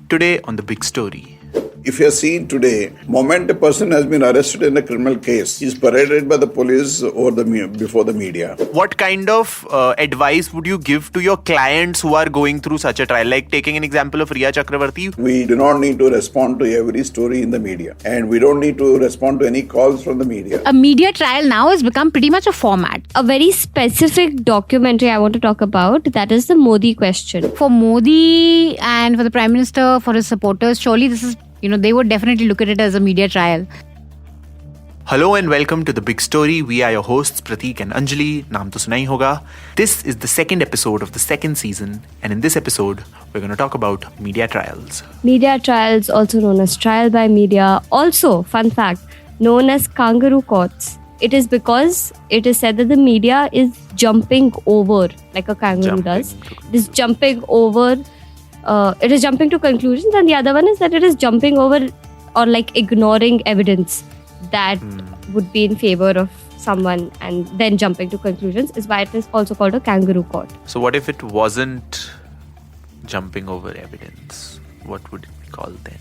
Today on The Big Story. If you see today, moment a person has been arrested in a criminal case, he is paraded by the police before the media. What kind of advice would you give to your clients who are going through such a trial? Like taking an example of Rhea Chakraborty. We do not need to respond to every story in the media, and we don't need to respond to any calls from the media. A media trial now has become pretty much a format. A very specific documentary I want to talk about, that is the Modi question. For Modi and for the Prime Minister, for his supporters, surely this is, they would definitely look at it as a media trial. Hello and welcome to The Big Story. We are your hosts Prateek and Anjali. Naam to suna hi hoga. This is the second episode of the second season, and in this episode, we're going to talk about media trials. Media trials, also known as trial by media, also, fun fact, known as kangaroo courts. It is because it is said that the media is jumping over, like a kangaroo does. It is jumping over. It is jumping to conclusions, and the other one is that it is jumping over or like ignoring evidence that would be in favor of someone and then jumping to conclusions, is why it is also called a kangaroo court. So what if it wasn't jumping over evidence? What would it be called then?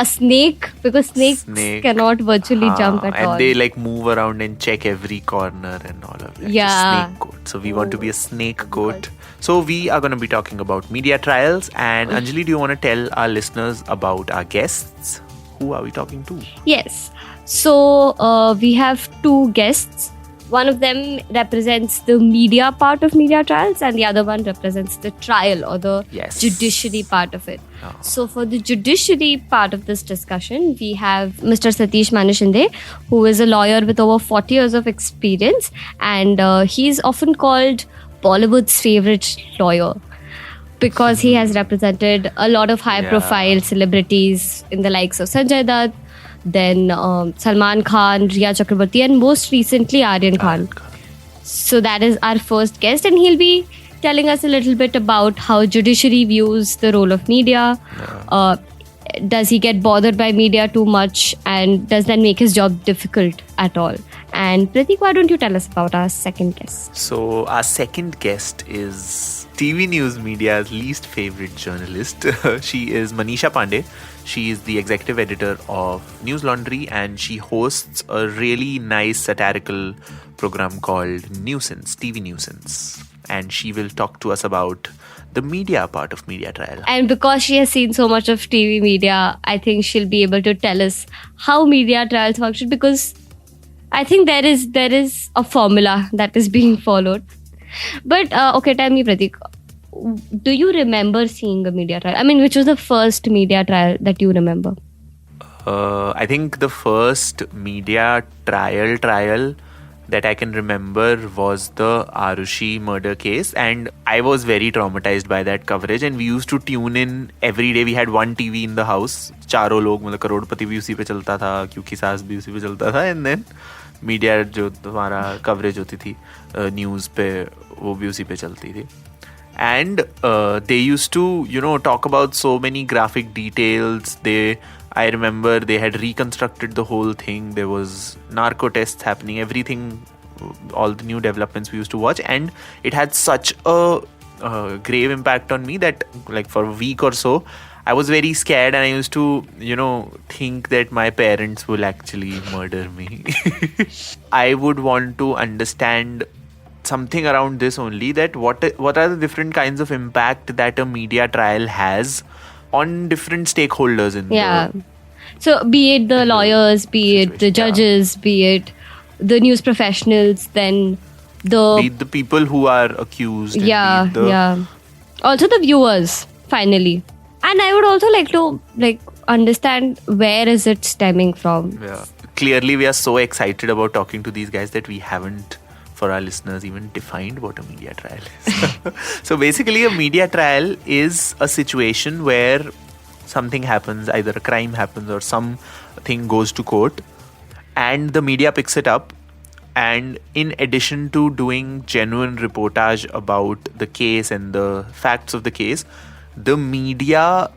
A snake, because snakes cannot virtually jump at and all. And they like move around and check every corner and all of that. Yeah. Snake court. So we want to be a snake court. So we are going to be talking about media trials. And Anjali, do you want to tell our listeners about our guests? Who are we talking to? Yes. So we have two guests. One of them represents the media part of media trials, and the other one represents the trial or the judiciary part of it. Oh. So for the judiciary part of this discussion, we have Mr. Satish Maneshinde, who is a lawyer with over 40 years of experience, and he's often called Bollywood's favorite lawyer because he has represented a lot of high-profile celebrities in the likes of Sanjay Dutt, then Salman Khan, Rhea Chakraborty, and most recently Aryan Khan. So that is our first guest, and he'll be telling us a little bit about how judiciary views the role of media. Does he get bothered by media too much, and does that make his job difficult at all? And Prateek, why don't you tell us about our second guest? So our second guest is TV news media's least favorite journalist. She is Manisha Pande. She is the executive editor of Newslaundry, and she hosts a really nice satirical program called Nuisance, TV Nuisance. And she will talk to us about the media part of media trial. And because she has seen so much of TV media, I think she'll be able to tell us how media trials function, because I think there is a formula that is being followed. But okay, tell me, Prateek, do you remember seeing a media trial? I mean, which was the first media trial that you remember? I think the first media trial that I can remember was the Arushi murder case, and I was very traumatized by that coverage, and we used to tune in every day. We had one TV in the house, चारों लोग, मतलब करोड़पति भी उसी पे चलता था, क्योंकि सास भी उसी पे चलता था, and then मीडिया जो तुम्हारा कवरेज होती थी न्यूज़ पे, वो भी उसी पे चलती थी. And they used to, talk about so many graphic details. I remember they had reconstructed the whole thing. There was narco tests happening, everything, all the new developments we used to watch. And it had such a grave impact on me that like for a week or so, I was very scared, and I used to, think that my parents will actually murder me. I would want to understand something around this only, that what are the different kinds of impact that a media trial has on different stakeholders in so be it the lawyers, be it the judges, be it the news professionals, then be it the people who are accused, also the viewers finally. And I would also like to understand where is it stemming from. Clearly we are so excited about talking to these guys that we haven't, for our listeners, even defined what a media trial is. So basically a media trial is a situation where something happens, either a crime happens or something goes to court, and the media picks it up, and in addition to doing genuine reportage about the case and the facts of the case, the media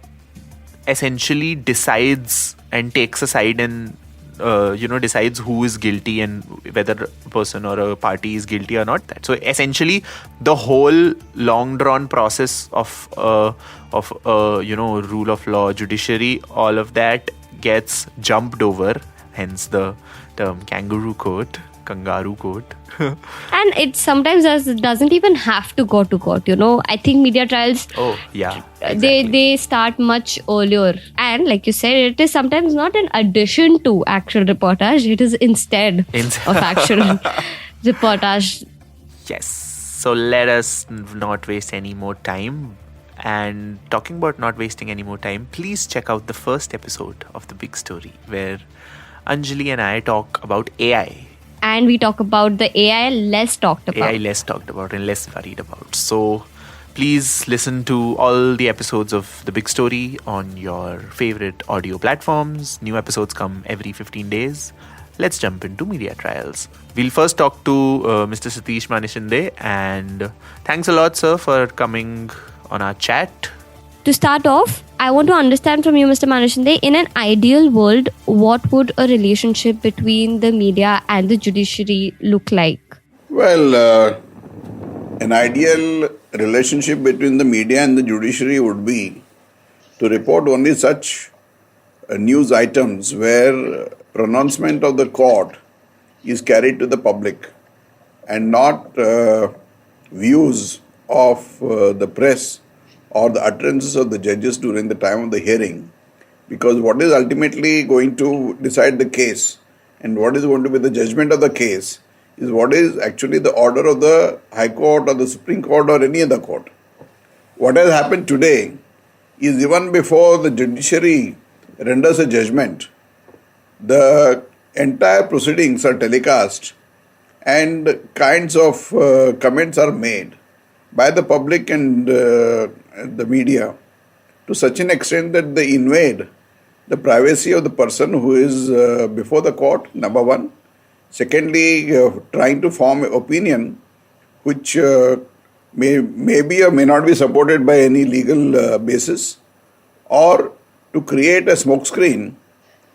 essentially decides and takes a side and decides who is guilty and whether a person or a party is guilty or not. So essentially, the whole long drawn process of rule of law, judiciary, all of that gets jumped over. Hence the term kangaroo court. And it sometimes doesn't even have to go to court. I think media trials. Oh yeah. Exactly. They start much earlier, and like you said, it is sometimes not in addition to actual reportage. It is instead of actual reportage. Yes. So let us not waste any more time. And talking about not wasting any more time, please check out the first episode of The Big Story, where Anjali and I talk about AI. And we talk about the AI less talked about. AI less talked about and less worried about. So please listen to all the episodes of The Big Story on your favorite audio platforms. New episodes come every 15 days. Let's jump into media trials. We'll first talk to Mr. Satish Maneshinde. And thanks a lot, sir, for coming on our chat. To start off, I want to understand from you, Mr. Manishande, in an ideal world, what would a relationship between the media and the judiciary look like? Well, an ideal relationship between the media and the judiciary would be to report only such news items where pronouncement of the court is carried to the public and not views of the press or the utterances of the judges during the time of the hearing, because what is ultimately going to decide the case and what is going to be the judgment of the case is what is actually the order of the High Court or the Supreme Court or any other court. What has happened today is even before the judiciary renders a judgment, the entire proceedings are telecast and kinds of comments are made by the public and the media to such an extent that they invade the privacy of the person who is before the court, number one. Secondly, trying to form an opinion which may be or may not be supported by any legal basis, or to create a smokescreen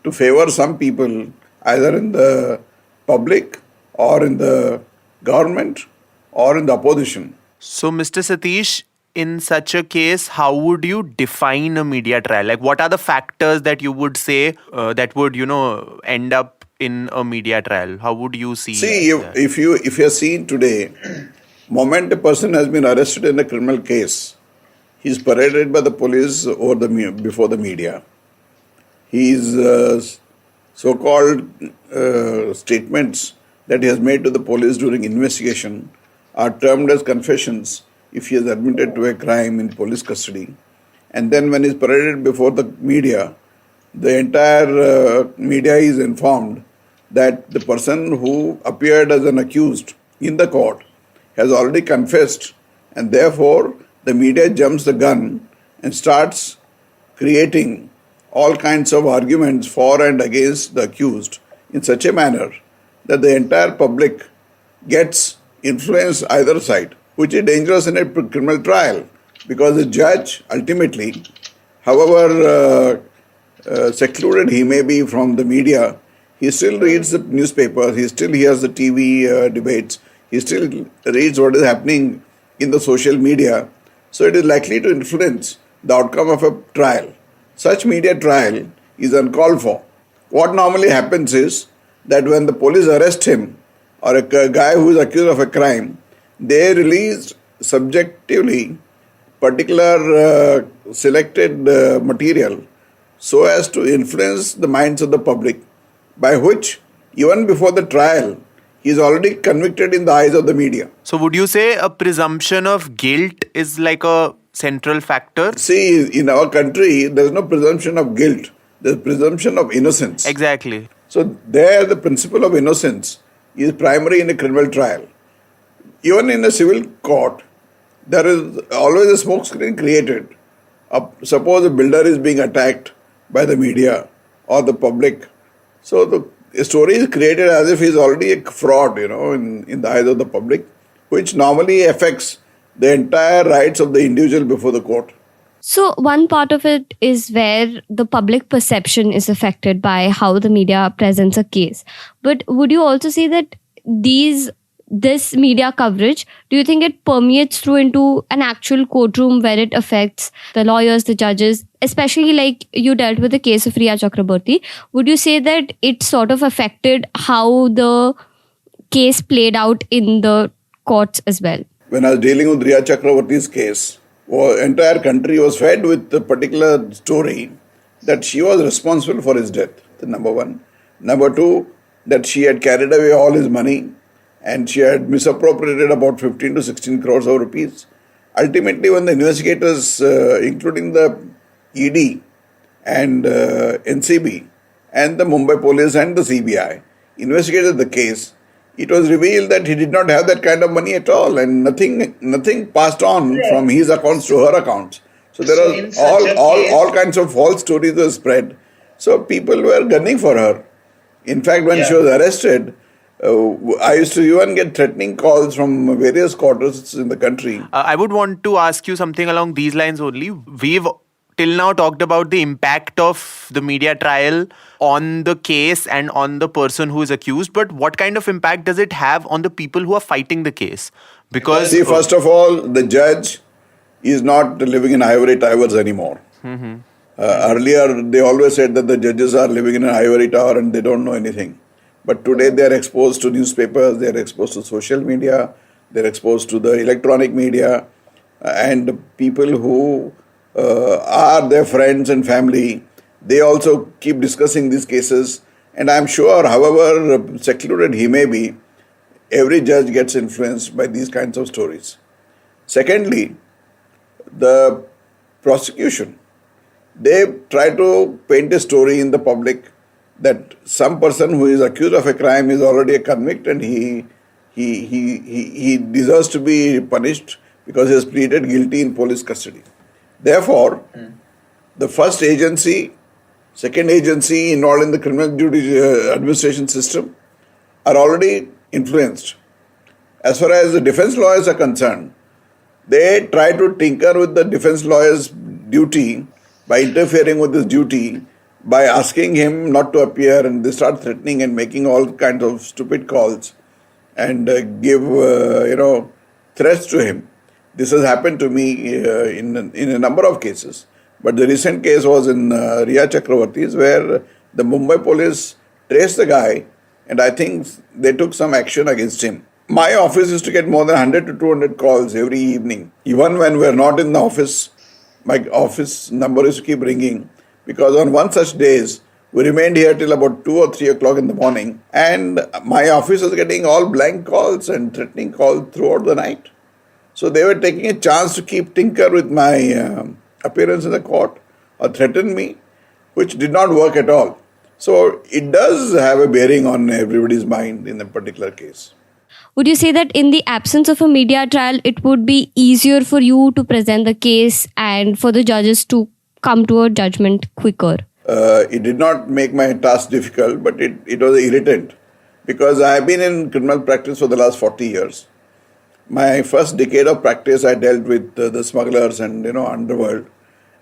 to favor some people either in the public or in the government or in the opposition. So, Mr. Satish, in such a case, how would you define a media trial? Like, what are the factors that you would say that would, end up in a media trial? How would you see? See, if you're seeing today, moment a person has been arrested in a criminal case, he's paraded by the police before the media. His so-called statements that he has made to the police during investigation are termed as confessions if he is admitted to a crime in police custody. And then when he is paraded before the media, the entire media is informed that the person who appeared as an accused in the court has already confessed, and therefore the media jumps the gun and starts creating all kinds of arguments for and against the accused in such a manner that the entire public gets influenced either side, which is dangerous in a criminal trial, because the judge ultimately, however secluded he may be from the media, he still reads the newspapers, he still hears the TV debates, he still reads what is happening in the social media. So it is likely to influence the outcome of a trial. Such media trial is uncalled for. What normally happens is that when the police arrest him, or a guy who is accused of a crime, they release subjectively particular selected material so as to influence the minds of the public, by which even before the trial he is already convicted in the eyes of the media. So would you say a presumption of guilt is like a central factor? See, in our country there is no presumption of guilt, there is presumption of innocence. Exactly. So there the principle of innocence is primary in a criminal trial. Even in a civil court, there is always a smokescreen created. Suppose a builder is being attacked by the media or the public. So the story is created as if he is already a fraud, in the eyes of the public, which normally affects the entire rights of the individual before the court. So one part of it is where the public perception is affected by how the media presents a case. But would you also say that this media coverage, do you think it permeates through into an actual courtroom where it affects the lawyers, the judges, especially like you dealt with the case of Rhea Chakraborty? Would you say that it sort of affected how the case played out in the courts as well? When I was dealing with Rhea Chakraborty's case, the entire country was fed with the particular story that she was responsible for his death, number one. Number two, that she had carried away all his money and she had misappropriated about 15 to 16 crores of rupees. Ultimately, when the investigators, including the ED and NCB and the Mumbai police and the CBI, investigated the case, it was revealed that he did not have that kind of money at all, and nothing passed on from his accounts to her accounts. So there are all kinds of false stories were spread. So people were gunning for her. In fact, when she was arrested, I used to even get threatening calls from various quarters in the country. I would want to ask you something along these lines only. We've till now talked about the impact of the media trial on the case and on the person who is accused, but what kind of impact does it have on the people who are fighting the case? Because see, first of all, the judge is not living in ivory towers anymore. Earlier, they always said that the judges are living in an ivory tower and they don't know anything. But today they are exposed to newspapers, they are exposed to social media, they are exposed to the electronic media, and people who are their friends and family, they also keep discussing these cases. And I'm sure, however secluded he may be, every judge gets influenced by these kinds of stories. Secondly, the prosecution, they try to paint a story in the public that some person who is accused of a crime is already a convict and he deserves to be punished because he has pleaded guilty in police custody. Therefore, the first agency, second agency involved in the criminal judicial administration system are already influenced. As far as the defense lawyers are concerned, they try to tinker with the defense lawyer's duty by interfering with his duty, by asking him not to appear, and they start threatening and making all kinds of stupid calls and give threats to him. This has happened to me in a number of cases. But the recent case was in Rhea Chakraborty's, where the Mumbai police traced the guy and I think they took some action against him. My office used to get more than 100 to 200 calls every evening. Even when we're not in the office, my office number used to keep ringing, because on one such days, we remained here till about 2 or 3 o'clock in the morning, and my office was getting all blank calls and threatening calls throughout the night. So they were taking a chance to keep tinker with my appearance in the court or threaten me, which did not work at all. So it does have a bearing on everybody's mind in a particular case. Would you say that in the absence of a media trial, it would be easier for you to present the case and for the judges to come to a judgment quicker? It did not make my task difficult, but it was an irritant, because I have been in criminal practice for the last 40 years. My first decade of practice, I dealt with the smugglers and underworld.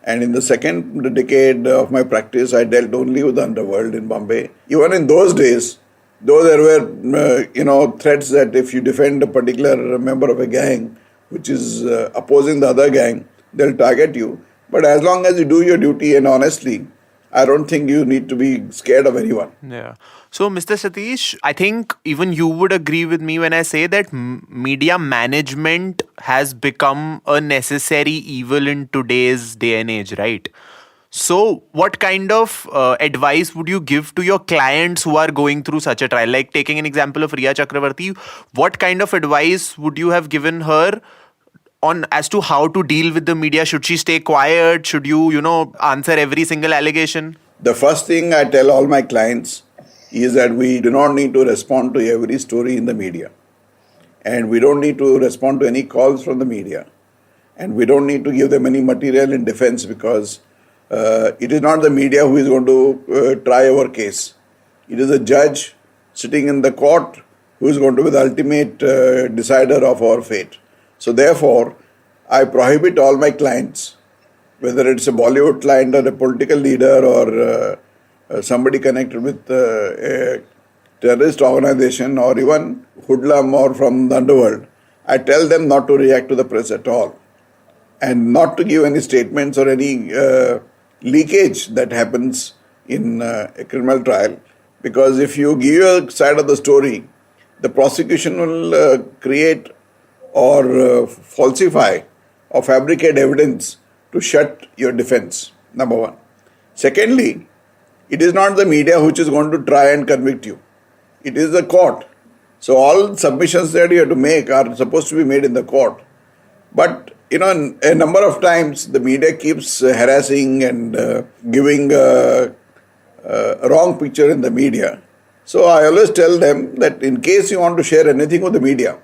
And in the second decade of my practice, I dealt only with the underworld in Bombay. Even in those days, though there were threats that if you defend a particular member of a gang which is opposing the other gang, they'll target you. But as long as you do your duty and honestly, I don't think you need to be scared of anyone. Yeah. So, Mr. Satish, I think even you would agree with me when I say that media management has become a necessary evil in today's day and age, right? So, what kind of advice would you give to your clients who are going through such a trial? Like taking an example of Rhea Chakraborty, what kind of advice would you have given her on as to how to deal with the media? Should she stay quiet? Should you, answer every single allegation? The first thing I tell all my clients is that we do not need to respond to every story in the media. And we don't need to respond to any calls from the media. And we don't need to give them any material in defense, because it is not the media who is going to try our case. It is a judge sitting in the court who is going to be the ultimate decider of our fate. So therefore, I prohibit all my clients whether it's a Bollywood client or a political leader or somebody connected with a terrorist organization or even hoodlum or from the underworld, I tell them not to react to the press at all and not to give any statements or any leakage that happens in a criminal trial. Because if you give your side of the story, the prosecution will create or falsify or fabricate evidence to shut your defense, number one. Secondly, it is not the media which is going to try and convict you. It is the court. So all submissions that you have to make are supposed to be made in the court. But, a number of times the media keeps harassing and giving a wrong picture in the media. So I always tell them that in case you want to share anything with the media,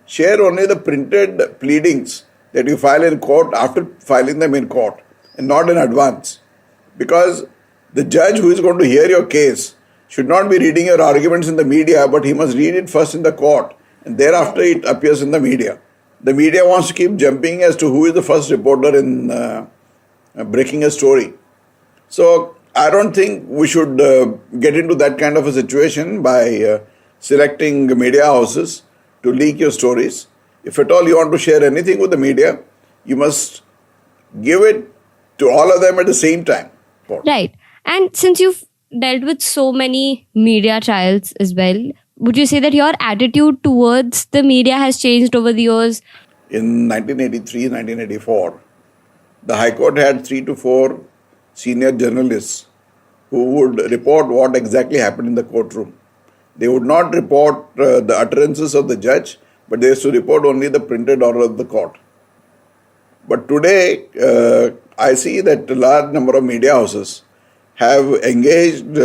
share only the printed pleadings that you file in court after filing them in court and not in advance. Because the judge who is going to hear your case should not be reading your arguments in the media, but he must read it first in the court and thereafter it appears in the media. The media wants to keep jumping as to who is the first reporter in breaking a story. So I don't think we should get into that kind of a situation by selecting media houses to leak your stories. If at all you want to share anything with the media, you must give it to all of them at the same time. Right. And since you've dealt with so many media trials as well, would you say that your attitude towards the media has changed over the years? In 1983, 1984, the High Court had 3 to 4 senior journalists who would report what exactly happened in the courtroom. They would not report the utterances of the judge, but they used to report only the printed order of the court. But today, I see that a large number of media houses have engaged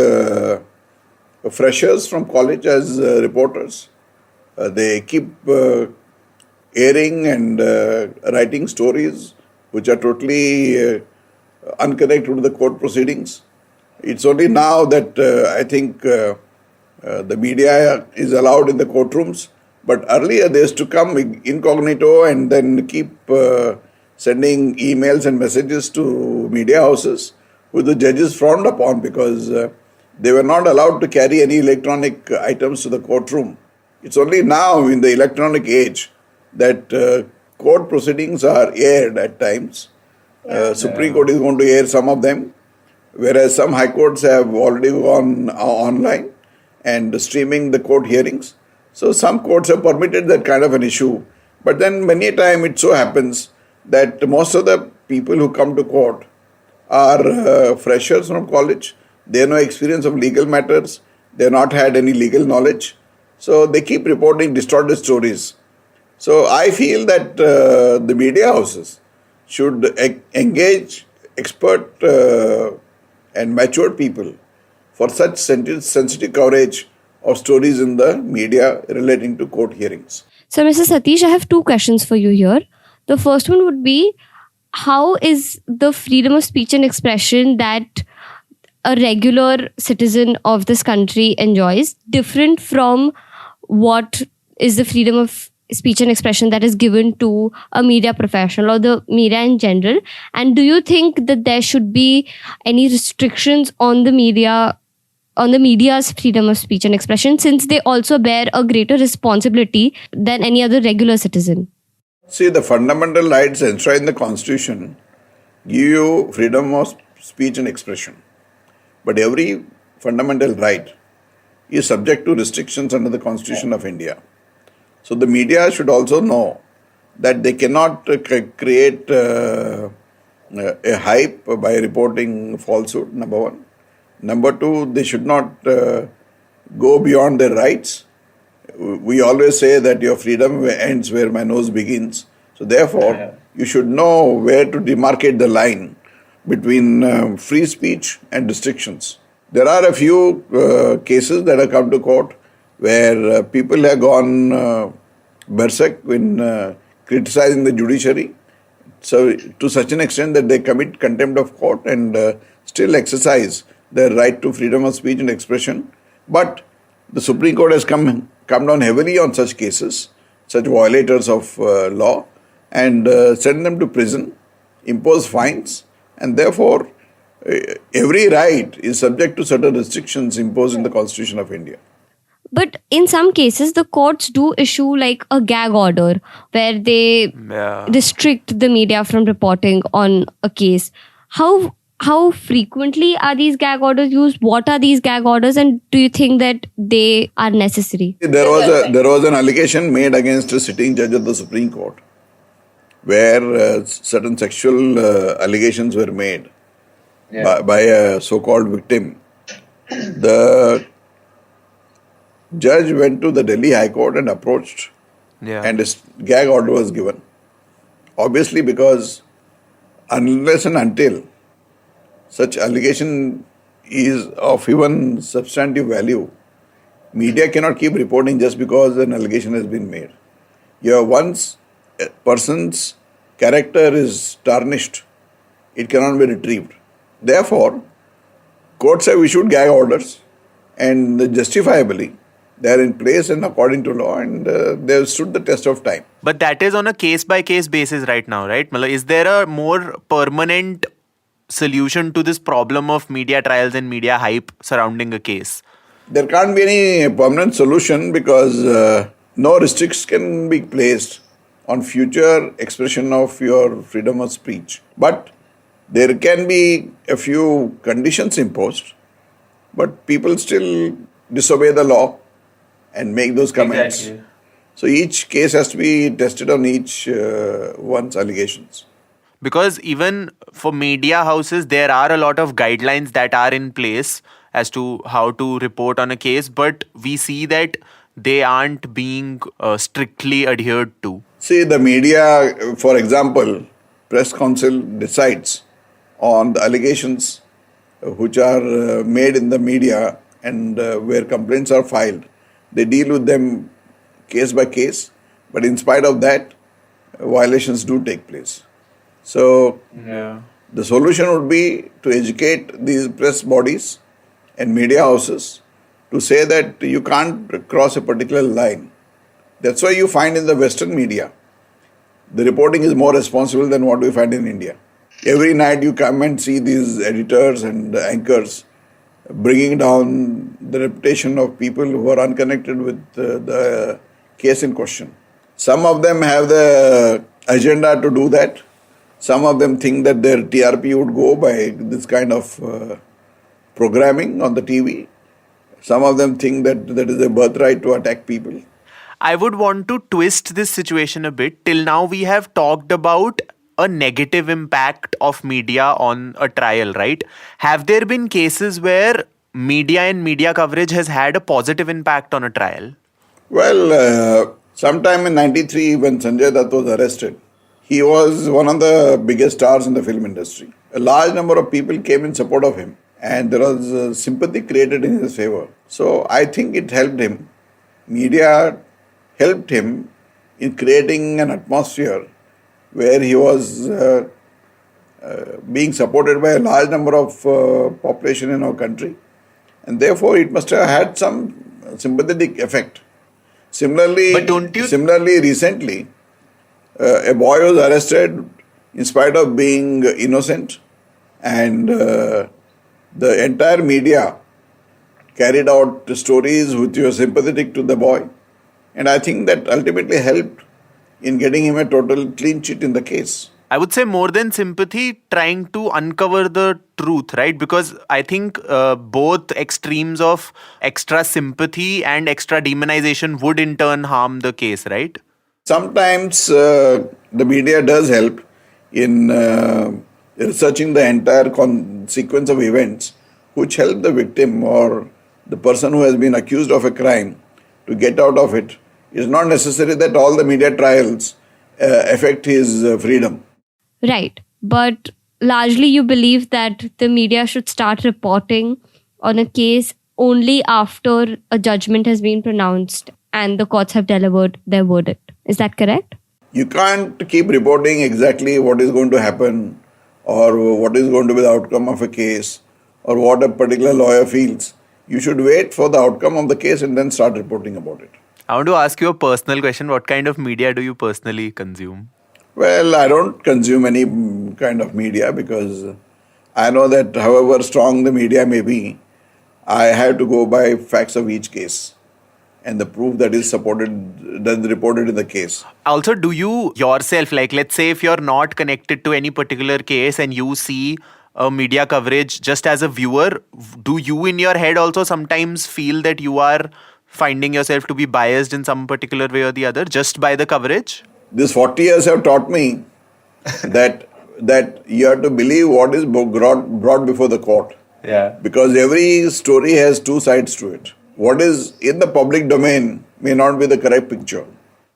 freshers from college as reporters. They keep airing and writing stories which are totally unconnected with the court proceedings. It's only now that I think the media is allowed in the courtrooms, but earlier they used to come incognito and then keep sending emails and messages to media houses, which the judges frowned upon because they were not allowed to carry any electronic items to the courtroom. It's only now in the electronic age that court proceedings are aired at times. Supreme Court is going to air some of them, whereas some high courts have already gone online and streaming the court hearings. So some courts have permitted that kind of an issue. But then many a time it so happens that most of the people who come to court are freshers from college. They have no experience of legal matters. They have not had any legal knowledge. So they keep reporting distorted stories. So I feel that the media houses should engage expert and matured people for such sensitive coverage of stories in the media relating to court hearings. So, Mr. Satish, I have 2 questions for you here. The first one would be, how is the freedom of speech and expression that a regular citizen of this country enjoys different from what is the freedom of speech and expression that is given to a media professional or the media in general? And do you think that there should be any restrictions on the media's freedom of speech and expression, since they also bear a greater responsibility than any other regular citizen? See, the fundamental rights enshrined in the Constitution give you freedom of speech and expression. But every fundamental right is subject to restrictions under the Constitution of India. So the media should also know that they cannot create a hype by reporting falsehood, number one. Number two, they should not go beyond their rights. We always say that your freedom ends where my nose begins. So therefore, you should know where to demarcate the line between free speech and restrictions. There are a few cases that have come to court where people have gone berserk in criticizing the judiciary. So to such an extent that they commit contempt of court and still exercise their right to freedom of speech and expression. But the Supreme Court has come down heavily on such cases, such violators of law, and send them to prison, impose fines, And therefore, every right is subject to certain restrictions imposed in the Constitution of India. But in some cases, the courts do issue like a gag order where they restrict the media from reporting on a case. How frequently are these gag orders used? What are these gag orders, and do you think that they are necessary? There was an allegation made against a sitting judge of the Supreme Court, where certain sexual allegations were made by a so-called victim. The judge went to the Delhi High Court and approached, and a gag order was given. Obviously, because unless and until such allegation is of even substantive value, media cannot keep reporting just because an allegation has been made. Once a person's character is tarnished, it cannot be retrieved. Therefore, courts have issued gag orders, and justifiably they are in place and according to law, and they have stood the test of time. But that is on a case-by-case basis right now, right? Is there a more permanent solution to this problem of media trials and media hype surrounding a case? There can't be any permanent solution because no restrictions can be placed on future expression of your freedom of speech. But there can be a few conditions imposed, but people still disobey the law and make those comments. Exactly. So each case has to be tested on each one's allegations. Because even for media houses, there are a lot of guidelines that are in place as to how to report on a case, but we see that they aren't being strictly adhered to. See, the media, for example, press council decides on the allegations which are made in the media and where complaints are filed. They deal with them case by case, but in spite of that, violations do take place. So, the solution would be to educate these press bodies and media houses to say that you can't cross a particular line. That's why you find in the Western media, the reporting is more responsible than what we find in India. Every night you come and see these editors and anchors bringing down the reputation of people who are unconnected with the case in question. Some of them have the agenda to do that. Some of them think that their TRP would go by this kind of programming on the TV. Some of them think that that is a birthright to attack people. I would want to twist this situation a bit. Till now, we have talked about a negative impact of media on a trial, right? Have there been cases where media and media coverage has had a positive impact on a trial? Well, sometime in 93 when Sanjay Dutt was arrested, he was one of the biggest stars in the film industry. A large number of people came in support of him and there was sympathy created in his favor. So I think it helped him. Media helped him in creating an atmosphere where he was being supported by a large number of population in our country, and therefore it must have had some sympathetic effect. Similarly, recently, a boy was arrested in spite of being innocent, and the entire media carried out stories which were sympathetic to the boy, and I think that ultimately helped in getting him a total clean sheet in the case. I would say more than sympathy, trying to uncover the truth, right? Because I think both extremes of extra sympathy and extra demonization would in turn harm the case, right? Sometimes the media does help in researching the entire sequence of events which help the victim or the person who has been accused of a crime to get out of it. It's not necessary that all the media trials affect his freedom. Right. But largely you believe that the media should start reporting on a case only after a judgment has been pronounced and the courts have delivered their verdict. Is that correct? You can't keep reporting exactly what is going to happen or what is going to be the outcome of a case or what a particular lawyer feels. You should wait for the outcome of the case and then start reporting about it. I want to ask you a personal question. What kind of media do you personally consume? Well, I don't consume any kind of media because I know that however strong the media may be, I have to go by facts of each case and the proof that is reported in the case. Also, do you yourself, like let's say if you're not connected to any particular case and you see a media coverage just as a viewer, do you in your head also sometimes feel that you are finding yourself to be biased in some particular way or the other just by the coverage? These 40 years have taught me that you have to believe what is brought before the court. Yeah. Because every story has two sides to it. What is in the public domain may not be the correct picture.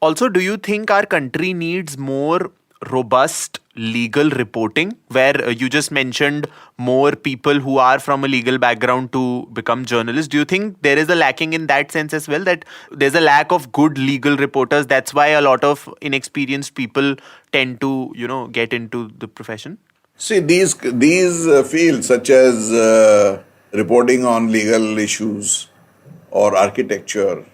Also, do you think our country needs more robust legal reporting, where you just mentioned more people who are from a legal background to become journalists? Do you think there is a lacking in that sense as well, that there's a lack of good legal reporters? That's why a lot of inexperienced people tend to, get into the profession? See, these fields such as reporting on legal issues or architecture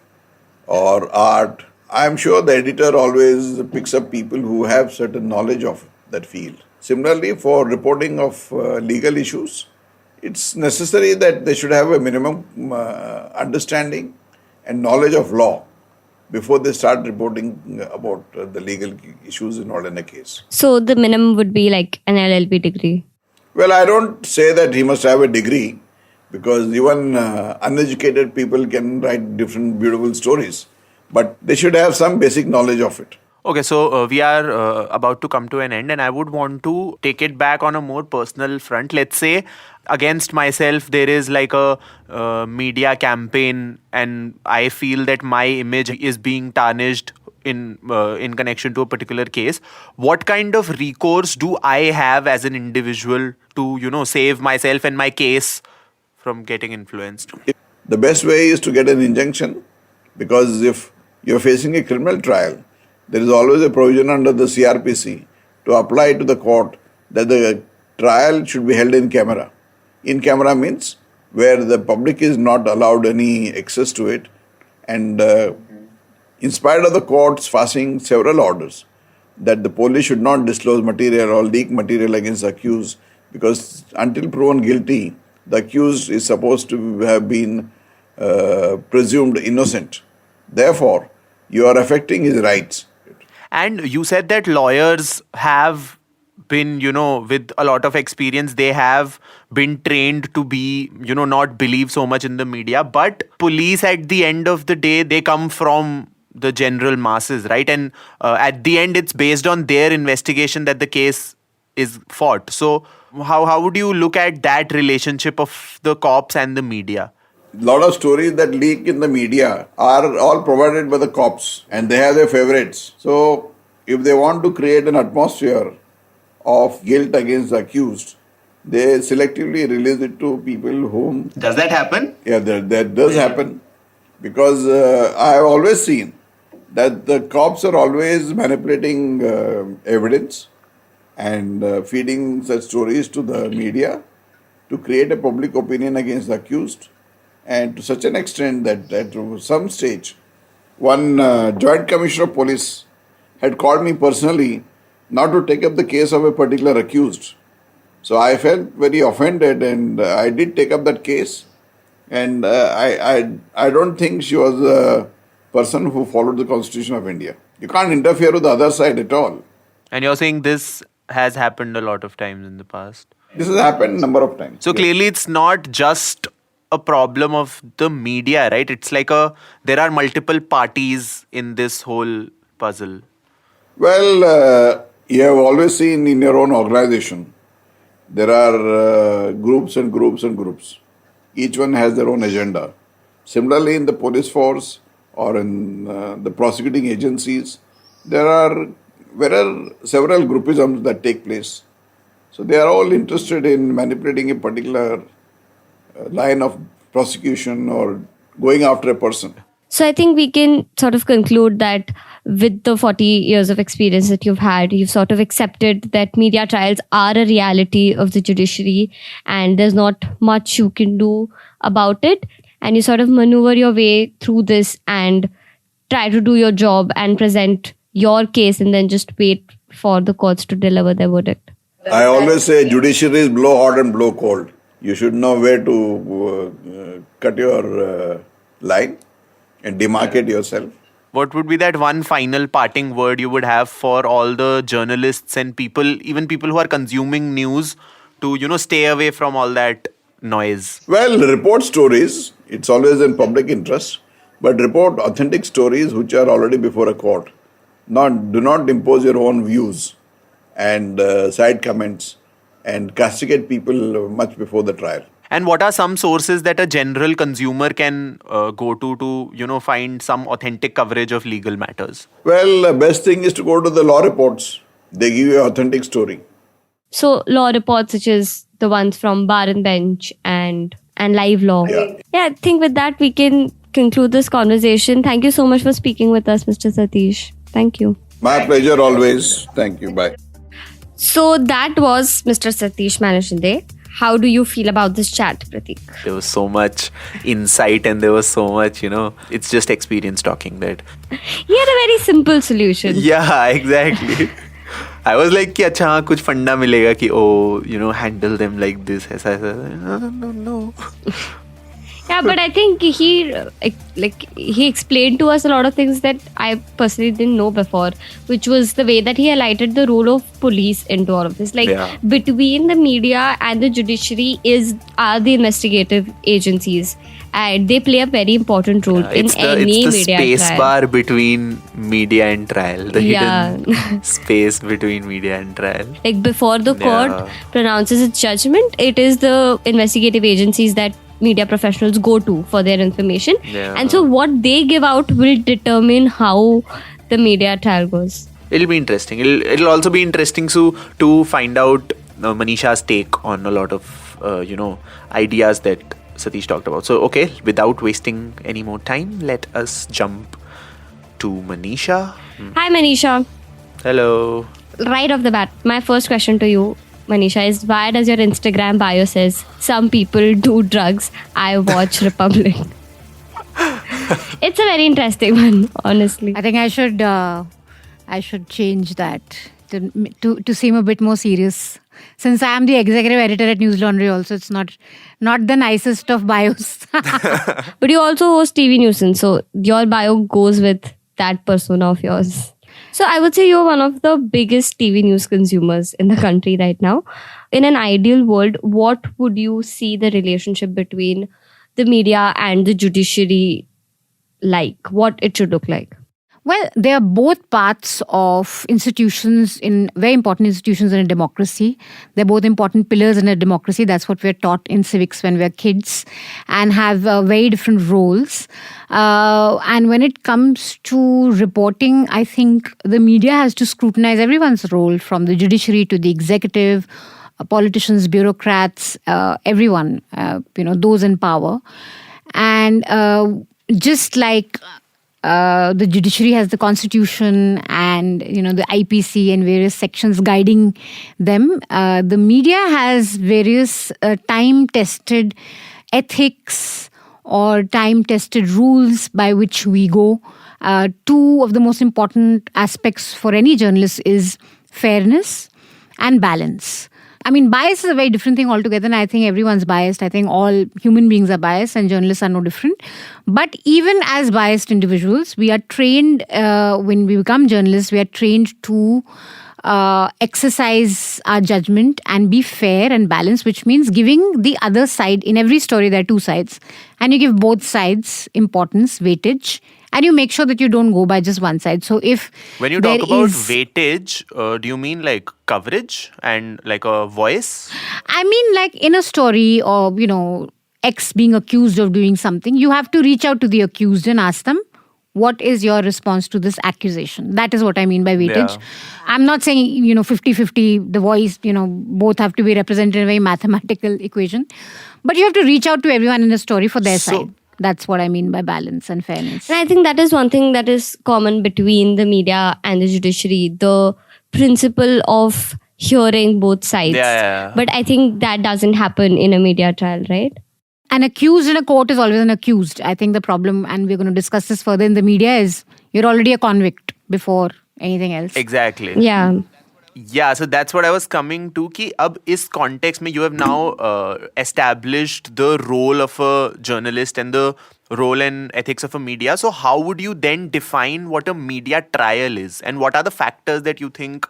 or art, I'm sure the editor always picks up people who have certain knowledge of that field. Similarly, for reporting of legal issues, it's necessary that they should have a minimum understanding and knowledge of law before they start reporting about the legal issues involved in a case. So the minimum would be like an LLB degree? Well, I don't say that he must have a degree, because even uneducated people can write different beautiful stories. But they should have some basic knowledge of it. Okay, so we are about to come to an end, and I would want to take it back on a more personal front. Let's say against myself there is like a media campaign and I feel that my image is being tarnished in connection to a particular case. What kind of recourse do I have as an individual to, save myself and my case from getting influenced? The best way is to get an injunction, because if you're facing a criminal trial, there is always a provision under the CRPC to apply to the court that the trial should be held in camera. In camera means where the public is not allowed any access to it, and in spite of the courts passing several orders that the police should not disclose material or leak material against the accused, because until proven guilty, the accused is supposed to have been presumed innocent. Therefore, you are affecting his rights. And you said that lawyers have been, with a lot of experience, they have been trained to be, not believe so much in the media. But police, at the end of the day, they come from the general masses, right? And at the end, it's based on their investigation that the case is fought. So how would you look at that relationship of the cops and the media? A lot of stories that leak in the media are all provided by the cops, and they have their favorites. So if they want to create an atmosphere of guilt against the accused, they selectively release it to people whom... Does that happen? Yeah, that does happen. Because I have always seen that the cops are always manipulating evidence and feeding such stories to the media to create a public opinion against the accused. And to such an extent that at some stage, one Joint Commissioner of Police had called me personally not to take up the case of a particular accused. So I felt very offended, and I did take up that case. And I don't think she was a person who followed the Constitution of India. You can't interfere with the other side at all. And you're saying this has happened a lot of times in the past? This has happened a number of times. So clearly it's not just a problem of the media, right? It's like there are multiple parties in this whole puzzle. Well, you have always seen in your own organization, there are groups and groups and groups. Each one has their own agenda. Similarly, in the police force or in the prosecuting agencies, there are several groupisms that take place. So they are all interested in manipulating a particular line of prosecution or going after a person. So I think we can sort of conclude that with the 40 years of experience that you've had, you've sort of accepted that media trials are a reality of the judiciary and there's not much you can do about it. And you sort of maneuver your way through this and try to do your job and present your case and then just wait for the courts to deliver their verdict? I always say judiciary is blow hot and blow cold. You should know where to cut your line and demarcate yourself. What would be that one final parting word you would have for all the journalists and people, even people who are consuming news, to, stay away from all that noise? Well, report stories. It's always in public interest. But report authentic stories which are already before a court. Do not impose your own views and side comments and castigate people much before the trial. And what are some sources that a general consumer can go to, find some authentic coverage of legal matters? Well, the best thing is to go to the law reports. They give you an authentic story. So law reports such as the ones from Bar and Bench and Live Law. Yeah, I think with that we can conclude this conversation. Thank you so much for speaking with us, Mr. Satish. Thank you. My pleasure always. Thank you. Bye. So that was Mr. Satish Maneshinde. How do you feel about this chat, Prateek? There was so much insight and there was so much, it's just experience talking that. He had a very simple solution. Yeah, exactly. I was like, कि अच्छा हाँ कुछ फंडा मिलेगा कि handle them like this ऐसा no. Yeah, but I think he explained to us a lot of things that I personally didn't know before, which was the way that he highlighted the role of police into all of this. Between the media and the judiciary are the investigative agencies, and they play a very important role in any media trial. It's the space bar between media and trial, the hidden space between media and trial. Before the court pronounces its judgment, it is the investigative agencies that media professionals go to for their information. And so what they give out will determine how the media trial goes. It'll be interesting. It'll also be interesting to find out Manisha's take on a lot of ideas that Satish talked about. So okay, without wasting any more time, let us jump to Manisha. Hi Manisha. Hello. Right off the bat, my first question to you, Manisha, is why does your Instagram bio says some people do drugs, I watch Republic? It's a very interesting one, honestly. I think I should change that to seem a bit more serious. Since I am the executive editor at Newslaundry also, it's not the nicest of bios. But you also host TV News, so your bio goes with that persona of yours. So I would say you're one of the biggest TV news consumers in the country right now. In an ideal world, what would you see the relationship between the media and the judiciary like? What it should look like? Well, they are both parts of institutions, very important institutions in a democracy. They're both important pillars in a democracy. That's what we're taught in civics when we're kids, and have very different roles. And when it comes to reporting, I think the media has to scrutinize everyone's role, from the judiciary to the executive, politicians, bureaucrats, everyone, those in power. And just like the judiciary has the constitution and the IPC and various sections guiding them, the media has various time-tested ethics or time-tested rules by which we go. Two of the most important aspects for any journalist is fairness and balance. I mean, bias is a very different thing altogether, and I think everyone's biased. I think all human beings are biased, and journalists are no different. But even as biased individuals, we are trained, when we become journalists, we are trained to exercise our judgment and be fair and balanced, which means giving the other side. In every story, there are two sides, and you give both sides importance, weightage, and you make sure that you don't go by just one side. So when you talk about weightage, do you mean like coverage and like a voice? I mean, like in a story, or X being accused of doing something, you have to reach out to the accused and ask them, what is your response to this accusation? That is what I mean by weightage. Yeah. I'm not saying 50-50, the voice, both have to be represented in a very mathematical equation, but you have to reach out to everyone in a story for their side. That's what I mean by balance and fairness. And I think that is one thing that is common between the media and the judiciary, the principle of hearing both sides. Yeah. But I think that doesn't happen in a media trial, right? An accused in a court is always an accused. I think the problem, and we're going to discuss this further in the media, is you're already a convict before anything else. Exactly. Yeah. Yeah, so that's what I was coming to. Ki ab is context mein you have now established the role of a journalist and the role and ethics of a media. So how would you then define what a media trial is, and what are the factors that you think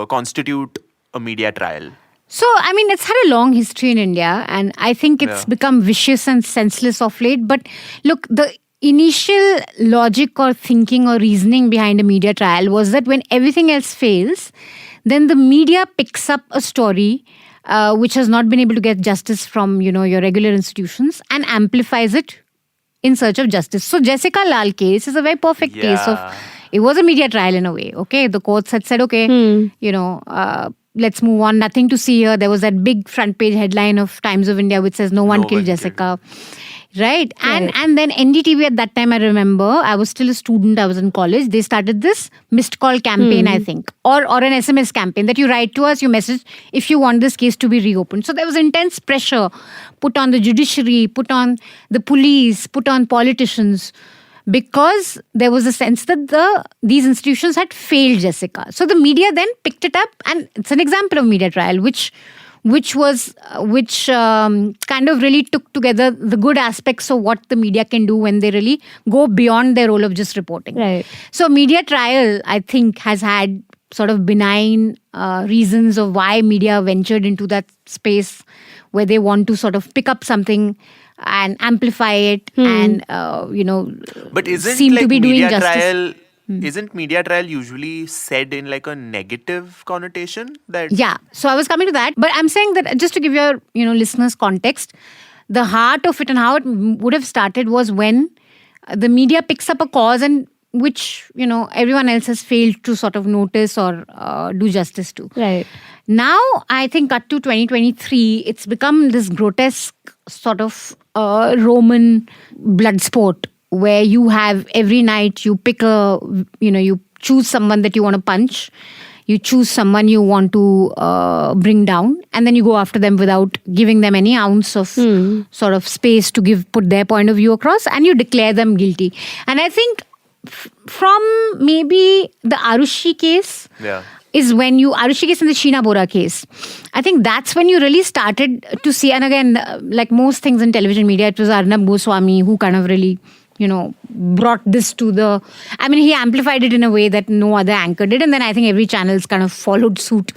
constitute a media trial? So, I mean, it's had a long history in India, and I think it's become vicious and senseless of late. But look, the initial logic or thinking or reasoning behind a media trial was that when everything else fails, then the media picks up a story which has not been able to get justice from, your regular institutions, and amplifies it in search of justice. So, Jessica Lal case is a very perfect case of, it was a media trial in a way. Okay, the courts had said, okay, let's move on. Nothing to see here. There was that big front page headline of Times of India which says no one killed Jessica. Right. And then NDTV at that time, I remember, I was still a student, I was in college. They started this missed call campaign, I think, or an SMS campaign that you write to us, you message if you want this case to be reopened. So there was intense pressure put on the judiciary, put on the police, put on politicians, because there was a sense that these institutions had failed Jessica. So the media then picked it up, and it's an example of media trial, which kind of really took together the good aspects of what the media can do when they really go beyond their role of just reporting. Right. So media trial, I think, has had sort of benign reasons of why media ventured into that space where they want to sort of pick up something and amplify it and, but isn't seem like to be media doing justice. trial, isn't media trial usually said in like a negative connotation? Yeah, so I was coming to that, but I'm saying that just to give your listeners context, the heart of it and how it would have started was when the media picks up a cause and which everyone else has failed to sort of notice or do justice to. Right. Now, I think cut to 2023, it's become this grotesque sort of Roman blood sport where you have every night you pick you choose someone that you want to punch, you choose someone you want to bring down, and then you go after them without giving them any ounce of sort of space to put their point of view across, and you declare them guilty. And I think from maybe the Arushi case is when Arushi case and the Sheena Bora case, I think that's when you really started to see, and again, like most things in television media, it was Arnab Goswami who kind of really brought this to he amplified it in a way that no other anchor did, and then I think every channel's kind of followed suit.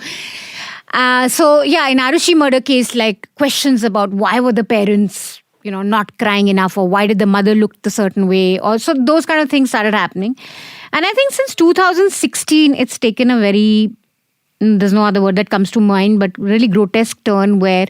In Arushi murder case, like questions about why were the parents not crying enough, or why did the mother look the certain way, or so those kind of things started happening. And I think since 2016, it's taken a very, there's no other word that comes to mind, but really grotesque turn where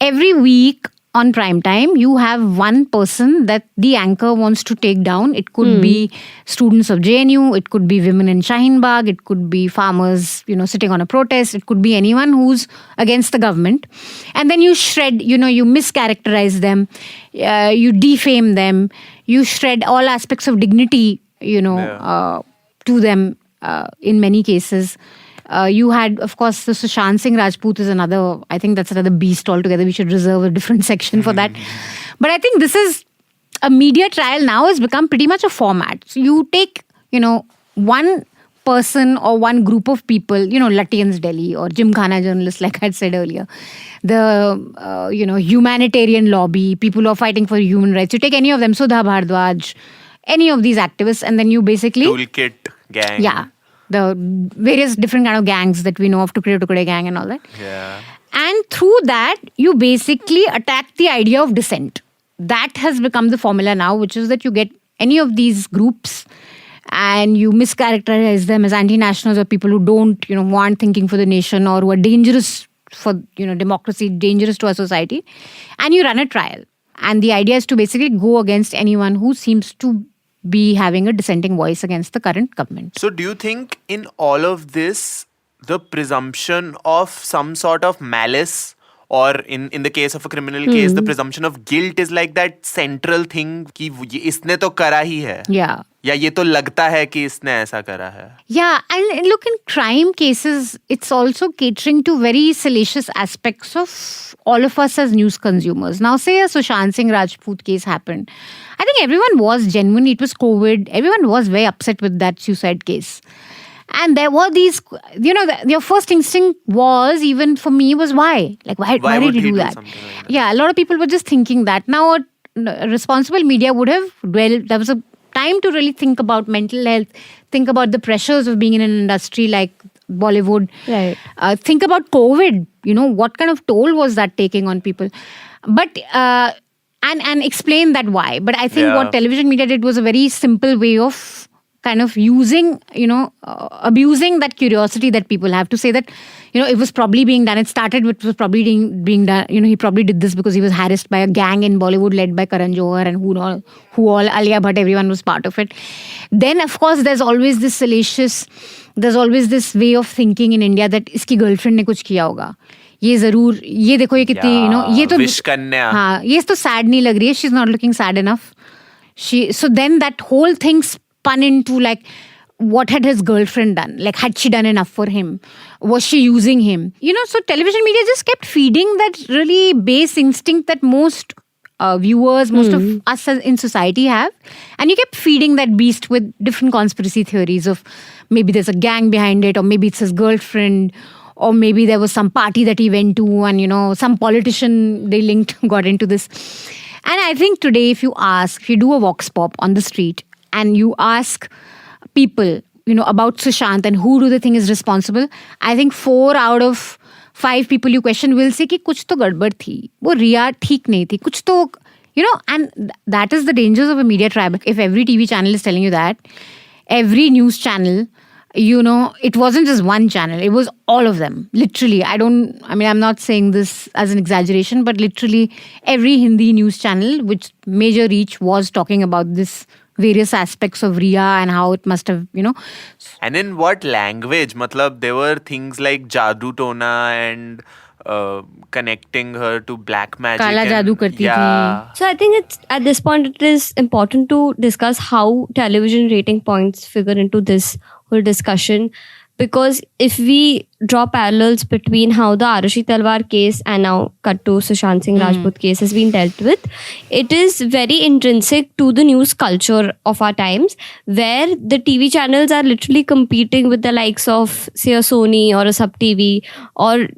every week on prime time, you have one person that the anchor wants to take down. It could be students of JNU, it could be women in Shaheen Bagh, it could be farmers, sitting on a protest, it could be anyone who's against the government. And then you shred, you mischaracterize them, you defame them, you shred all aspects of dignity, to them in many cases. You had, of course, the Sushant Singh Rajput is another, I think that's another beast altogether. We should reserve a different section for that. But I think this is, a media trial now has become pretty much a format. So you take, one person or one group of people, Lutyens Delhi or Gymkhana journalists, like I said earlier, the, humanitarian lobby, people who are fighting for human rights. You take any of them, Sudha Bhardwaj, any of these activists, and then you basically... Toolkit gang. Yeah. The various different kind of gangs that we know of, Tukde gang and all that. Yeah. And through that, you basically attack the idea of dissent. That has become the formula now, which is that you get any of these groups and you mischaracterize them as anti-nationals or people who don't, want thinking for the nation or who are dangerous for, democracy, dangerous to our society. And you run a trial. And the idea is to basically go against anyone who seems to be having a dissenting voice against the current government. So do you think in all of this, the presumption of some sort of malice, or in the case of a criminal case, the presumption of guilt is like that central thing कि इसने तो करा ही है. Yeah. या ये तो लगता है कि इसने ऐसा करा है. Yeah, and look, in crime cases, it's also catering to very salacious aspects of all of us as news consumers. Now, say a Sushant Singh Rajput case happened. I think everyone was genuine. It was COVID. Everyone was very upset with that suicide case. And there were these, your first instinct was, even for me, was why? Like, why did he do that? Like that? Yeah, a lot of people were just thinking that. Now, responsible media would have, there was a time to really think about mental health, think about the pressures of being in an industry like Bollywood. Right. Think about COVID, what kind of toll was that taking on people? But, and explain that why. But I think what television media did was a very simple way of kind of using, abusing that curiosity that people have to say that, it was probably being done. It started with, was probably being done. He probably did this because he was harassed by a gang in Bollywood led by Karan Johar and who all, Alia Bhatt, everyone was part of it. Then, of course, there's always this salacious, there's always this way of thinking in India that iski girlfriend ne kuch kiya hoga. ये जरूर, ये देखो ये कितनी, ये तो wish कन्या, हाँ, ये तो sad नहीं लग रही है. She's not looking sad enough. So then that whole thing spun into like, what had his girlfriend done? Like, had she done enough for him? Was she using him? So television media just kept feeding that really base instinct that most viewers, most of us in society have. And you kept feeding that beast with different conspiracy theories of maybe there's a gang behind it, or maybe it's his girlfriend, or maybe there was some party that he went to and, some politician they linked got into this. And I think today, if you do a vox pop on the street and you ask people, about Sushant and who do they think is responsible, I think 4 out of 5 people you question will say कि कुछ तो गड़बड़ थी, वो रिया ठीक नहीं थी, कुछ तो, and that is the dangers of a media tribe. If every TV channel is telling you that, every news channel, it wasn't just one channel, it was all of them. Literally, I'm not saying this as an exaggeration, but literally every Hindi news channel, which major reach, was talking about this various aspects of Rhea and how it must have, And in what language? Matlab, there were things like Jadoo Tona and connecting her to black magic. Kala Jadoo karti thi. So I think at this point it is important to discuss how television rating points figure into this whole discussion, because if we draw parallels between how the Arushi Talwar case and now cut to Sushant Singh Rajput case has been dealt with, it is very intrinsic to the news culture of our times, where the TV channels are literally competing with the likes of, say, a Sony or a Sub TV or,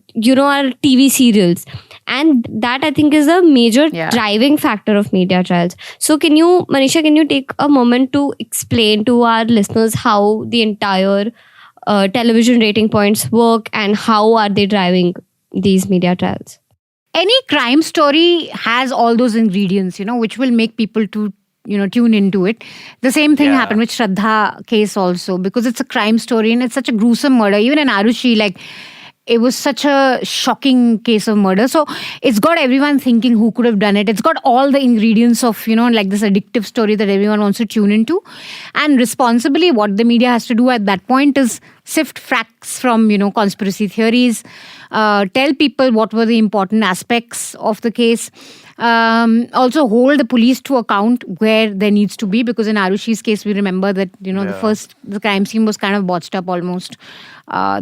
our TV serials. And that, I think, is a major driving factor of media trials. So Manisha, can you take a moment to explain to our listeners how the entire television rating points work and how are they driving these media trials? Any crime story has all those ingredients, which will make people to, tune into it. The same thing happened with Shraddha case also, because it's a crime story and it's such a gruesome murder. Even in Arushi, like, it was such a shocking case of murder. So it's got everyone thinking who could have done it. It's got all the ingredients of, like this addictive story that everyone wants to tune into. And responsibly, what the media has to do at that point is sift facts from, conspiracy theories, tell people what were the important aspects of the case. Also hold the police to account where there needs to be, because in Arushi's case, we remember that, the crime scene was kind of botched up almost.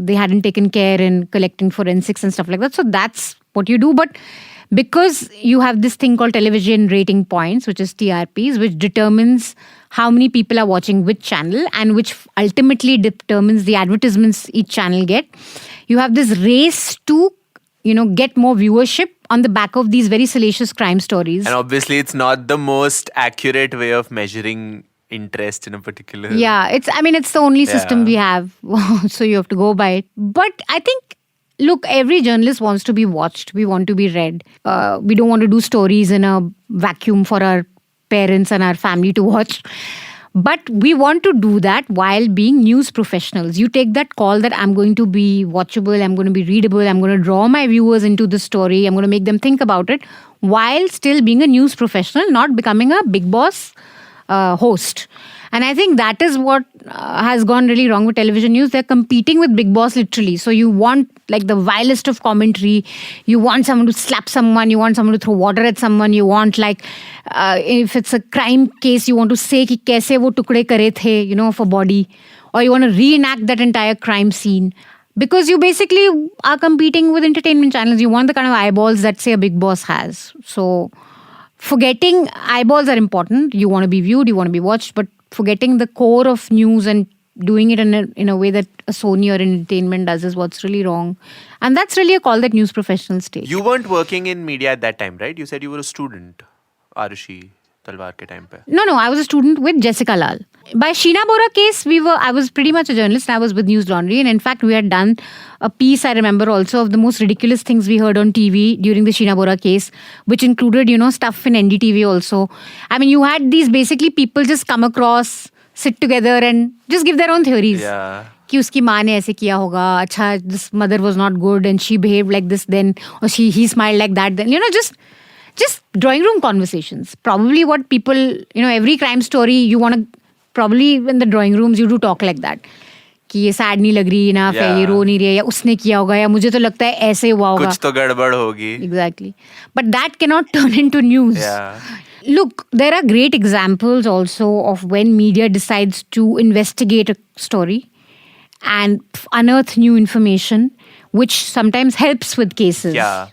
They hadn't taken care in collecting forensics and stuff like that. So that's what you do. But because you have this thing called television rating points, which is TRPs, which determines how many people are watching which channel and which ultimately determines the advertisements each channel get, you have this race to, get more viewership on the back of these very salacious crime stories. And obviously it's not the most accurate way of measuring interest in a particular... Yeah, it's the only system we have. So you have to go by it. But I think, look, every journalist wants to be watched. We want to be read. We don't want to do stories in a vacuum for our parents and our family to watch. But we want to do that while being news professionals. You take that call that I'm going to be watchable, I'm going to be readable, I'm going to draw my viewers into the story, I'm going to make them think about it, while still being a news professional, not becoming a big boss host. And I think that is what has gone really wrong with television news. They're competing with Big Boss literally. So you want like the vilest of commentary. You want someone to slap someone. You want someone to throw water at someone. You want if it's a crime case, you want to say ki kaise wo tukde kare the, of a body. Or you want to reenact that entire crime scene. Because you basically are competing with entertainment channels. You want the kind of eyeballs that, say, a Big Boss has. So forgetting eyeballs are important. You want to be viewed, you want to be watched, but forgetting the core of news and doing it in a way that a Sony or entertainment does is what's really wrong. And that's really a call that news professionals take. You weren't working in media at that time, right? You said you were a student. Arushi Talwar ke time pe. No, I was a student with Jessica Lal. By Sheena Bora case, I was pretty much a journalist. I was with Newslaundry, and in fact, we had done a piece, I remember also, of the most ridiculous things we heard on TV during the Sheena Bora case, which included, stuff in NDTV also. I mean, you had these basically people just come across, sit together and just give their own theories. Yeah. कि उसकी माँ ने ऐसे किया होगा, अच्छा, this mother was not good and she behaved like this then, or he smiled like that then. Just drawing room conversations. Probably what people, every crime story you want to, probably in the drawing rooms you do talk like that. कि ये sad नहीं लग रही ना, फिर ये रो नहीं रही है, या उसने किया होगा, या मुझे तो लगता है ऐसे हुआ होगा. कुछ तो गड़बड़ होगी. Exactly. But that cannot turn into news. Yeah. Look, there are great examples also of when media decides to investigate a story and unearth new information, which sometimes helps with cases. Yeah.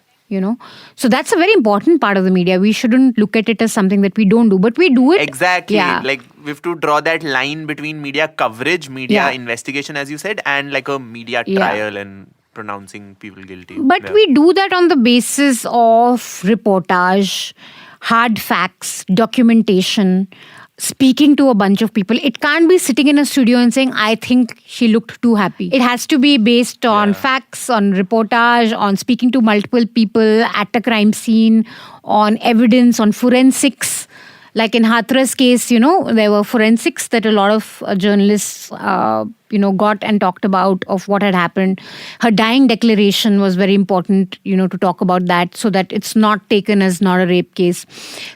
So that's a very important part of the media. We shouldn't look at it as something that we don't do, but we do it. Exactly. Yeah. Like, we have to draw that line between media coverage, media investigation, as you said, and like a media trial and pronouncing people guilty. But we do that on the basis of reportage, hard facts, documentation, speaking to a bunch of people. It can't be sitting in a studio and saying, I think she looked too happy. It has to be based on facts, on reportage, on speaking to multiple people at a crime scene, on evidence, on forensics. Like in Hathras case, there were forensics that a lot of journalists, got and talked about of what had happened. Her dying declaration was very important, to talk about that so that it's not taken as not a rape case.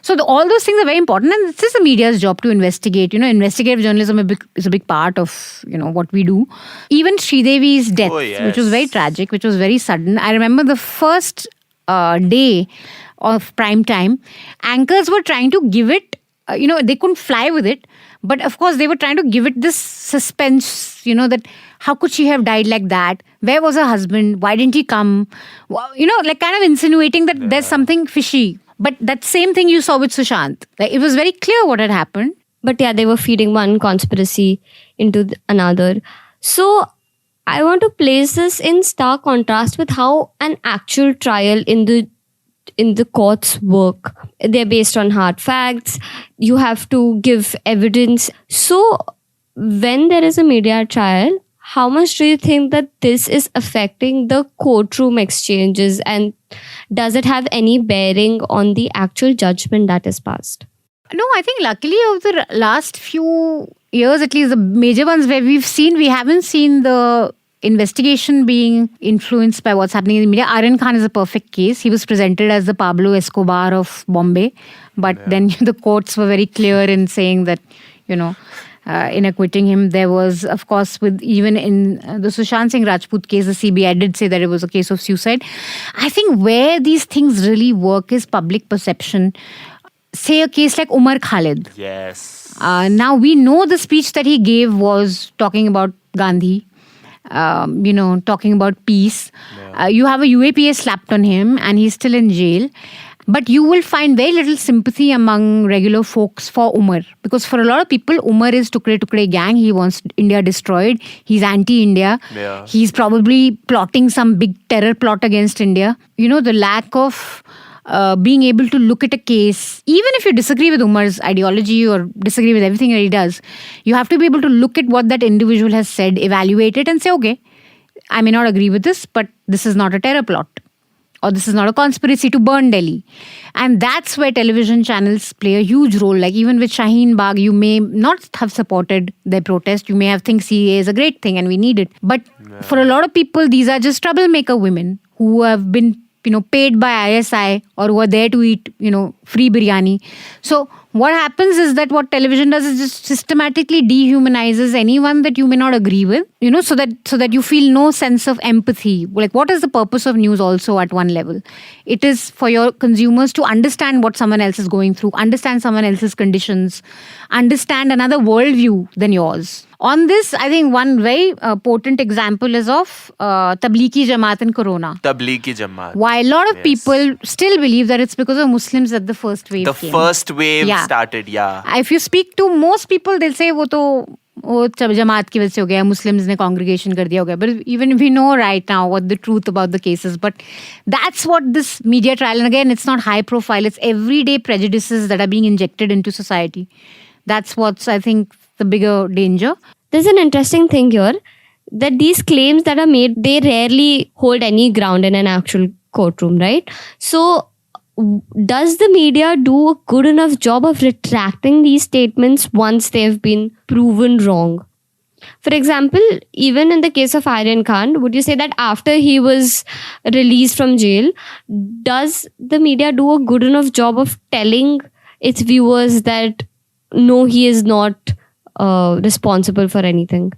So all those things are very important, and this is the media's job to investigate. Investigative journalism is a big part of, what we do. Even Sridevi's death, which was very tragic, which was very sudden. I remember the first day of prime time, anchors were trying to give it, they couldn't fly with it, but of course they were trying to give it this suspense, that how could she have died like that? Where was her husband? Why didn't he come? Like kind of insinuating that there's something fishy. But that same thing you saw with Sushant. Like, it was very clear what had happened. But they were feeding one conspiracy into another. So I want to place this in stark contrast with how an actual trial in the courts work. They're based on hard facts. You have to give evidence. So when there is a media trial, how much do you think that this is affecting the courtroom exchanges, and does it have any bearing on the actual judgment that is passed? No, I think luckily over the last few years, at least the major ones where we haven't seen the investigation being influenced by what's happening in the media. Aryan Khan is a perfect case. He was presented as the Pablo Escobar of Bombay. But then the courts were very clear in saying that, in acquitting him. There was, of course, even in the Sushant Singh Rajput case, the CBI did say that it was a case of suicide. I think where these things really work is public perception. Say a case like Umar Khalid. Yes. Now we know the speech that he gave was talking about Gandhi. Talking about peace. Yeah. You have a UAPA slapped on him and he's still in jail. But you will find very little sympathy among regular folks for Umar. Because for a lot of people, Umar is Tukre Tukre gang. He wants India destroyed. He's anti-India. Yeah. He's probably plotting some big terror plot against India. The lack of being able to look at a case, even if you disagree with Umar's ideology or disagree with everything that he does, you have to be able to look at what that individual has said, evaluate it and say, okay, I may not agree with this, but this is not a terror plot. Or this is not a conspiracy to burn Delhi. And that's where television channels play a huge role. Like even with Shaheen Bagh, you may not have supported their protest. You may have think CAA is a great thing and we need it. But for a lot of people, these are just troublemaker women who have been paid by ISI or who are there to eat, free biryani. So what happens is that what television does is just systematically dehumanizes anyone that you may not agree with, so that you feel no sense of empathy. Like, what is the purpose of news also at one level? It is for your consumers to understand what someone else is going through, understand someone else's conditions, understand another worldview than yours. On this, I think one very potent example is of Tablighi Jamaat in Corona. Tablighi Jamaat. Why a lot of people still believe that it's because of Muslims that the first wave came. The first wave started, If you speak to most people, they'll say, wo to वो जमात की वजह से हो गया, Muslims ने congregation कर दिया हो गया. But even we know right now what the truth about the cases. But that's what this media trial, and again, it's not high profile. It's everyday prejudices that are being injected into society. That's what's, I think, the bigger danger. There's an interesting thing here that these claims that are made, they rarely hold any ground in an actual courtroom, right? So does the media do a good enough job of retracting these statements once they've been proven wrong? For example, even in the case of Aryan Khan, would you say that after he was released from jail, does the media do a good enough job of telling its viewers that no, he is not responsible for anything?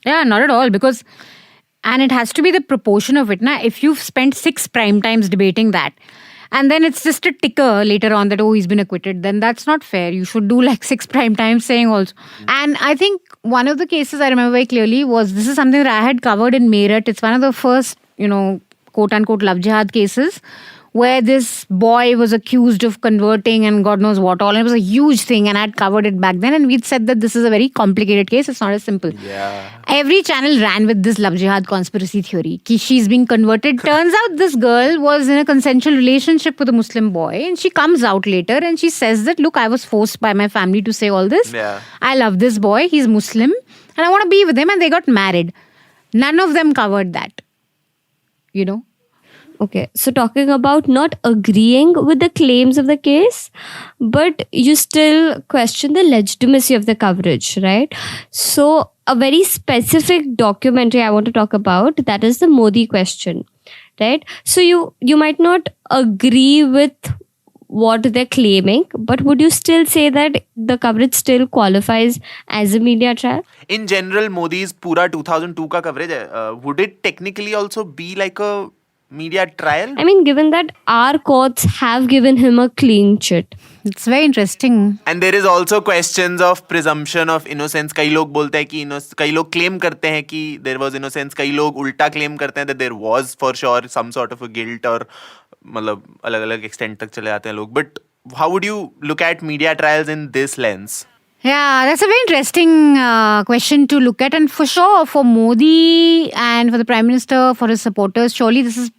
Yeah, not at all, because, and it has to be the proportion of it. If you've spent 6 prime times debating that, and then it's just a ticker later on that, oh, he's been acquitted, then that's not fair. You should do like 6 prime times saying also. And I think one of the cases I remember very clearly was, this is something that I had covered in Meerut. It's one of the first, quote unquote love jihad cases, where this boy was accused of converting and God knows what all. And it was a huge thing, and I had covered it back then, and we'd said that this is a very complicated case. It's not as simple. Yeah. Every channel ran with this love jihad conspiracy theory. Ki she's being converted. Turns out this girl was in a consensual relationship with a Muslim boy, and she comes out later and she says that, look, I was forced by my family to say all this. Yeah. I love this boy. He's Muslim and I want to be with him, and they got married. None of them covered that. Okay, so talking about not agreeing with the claims of the case, but you still question the legitimacy of the coverage, right? So a very specific documentary I want to talk about, that is the Modi question, right? So you might not agree with what they're claiming, but would you still say that the coverage still qualifies as a media trial? In general, Modi's pura 2002 ka coverage, would it technically also be like a media trial? I mean, given that our courts have given him a clean chit. It's very interesting. And there is also questions of presumption of innocence. कई लोग बोलते हैं कि कई लोग claim करते हैं कि there was innocence. कई लोग उल्टा claim करते हैं that there was for sure some sort of a guilt, और मतलब अलग-अलग extent तक चले जाते हैं लोग. But how would you look at media trials in this lens? Yeah, that's a very interesting question to look at. And for sure, for Modi and for the Prime Minister, for his supporters, surely this is,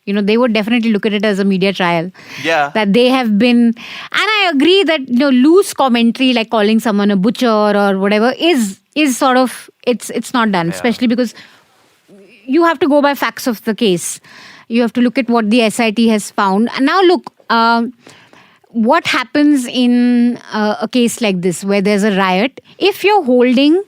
they would definitely look at it as a media trial. Yeah. That they have been, and I agree that, loose commentary like calling someone a butcher or whatever is sort of, it's not done, especially because you have to go by facts of the case. You have to look at what the SIT has found. And now look, what happens in a case like this where there's a riot? If you're holding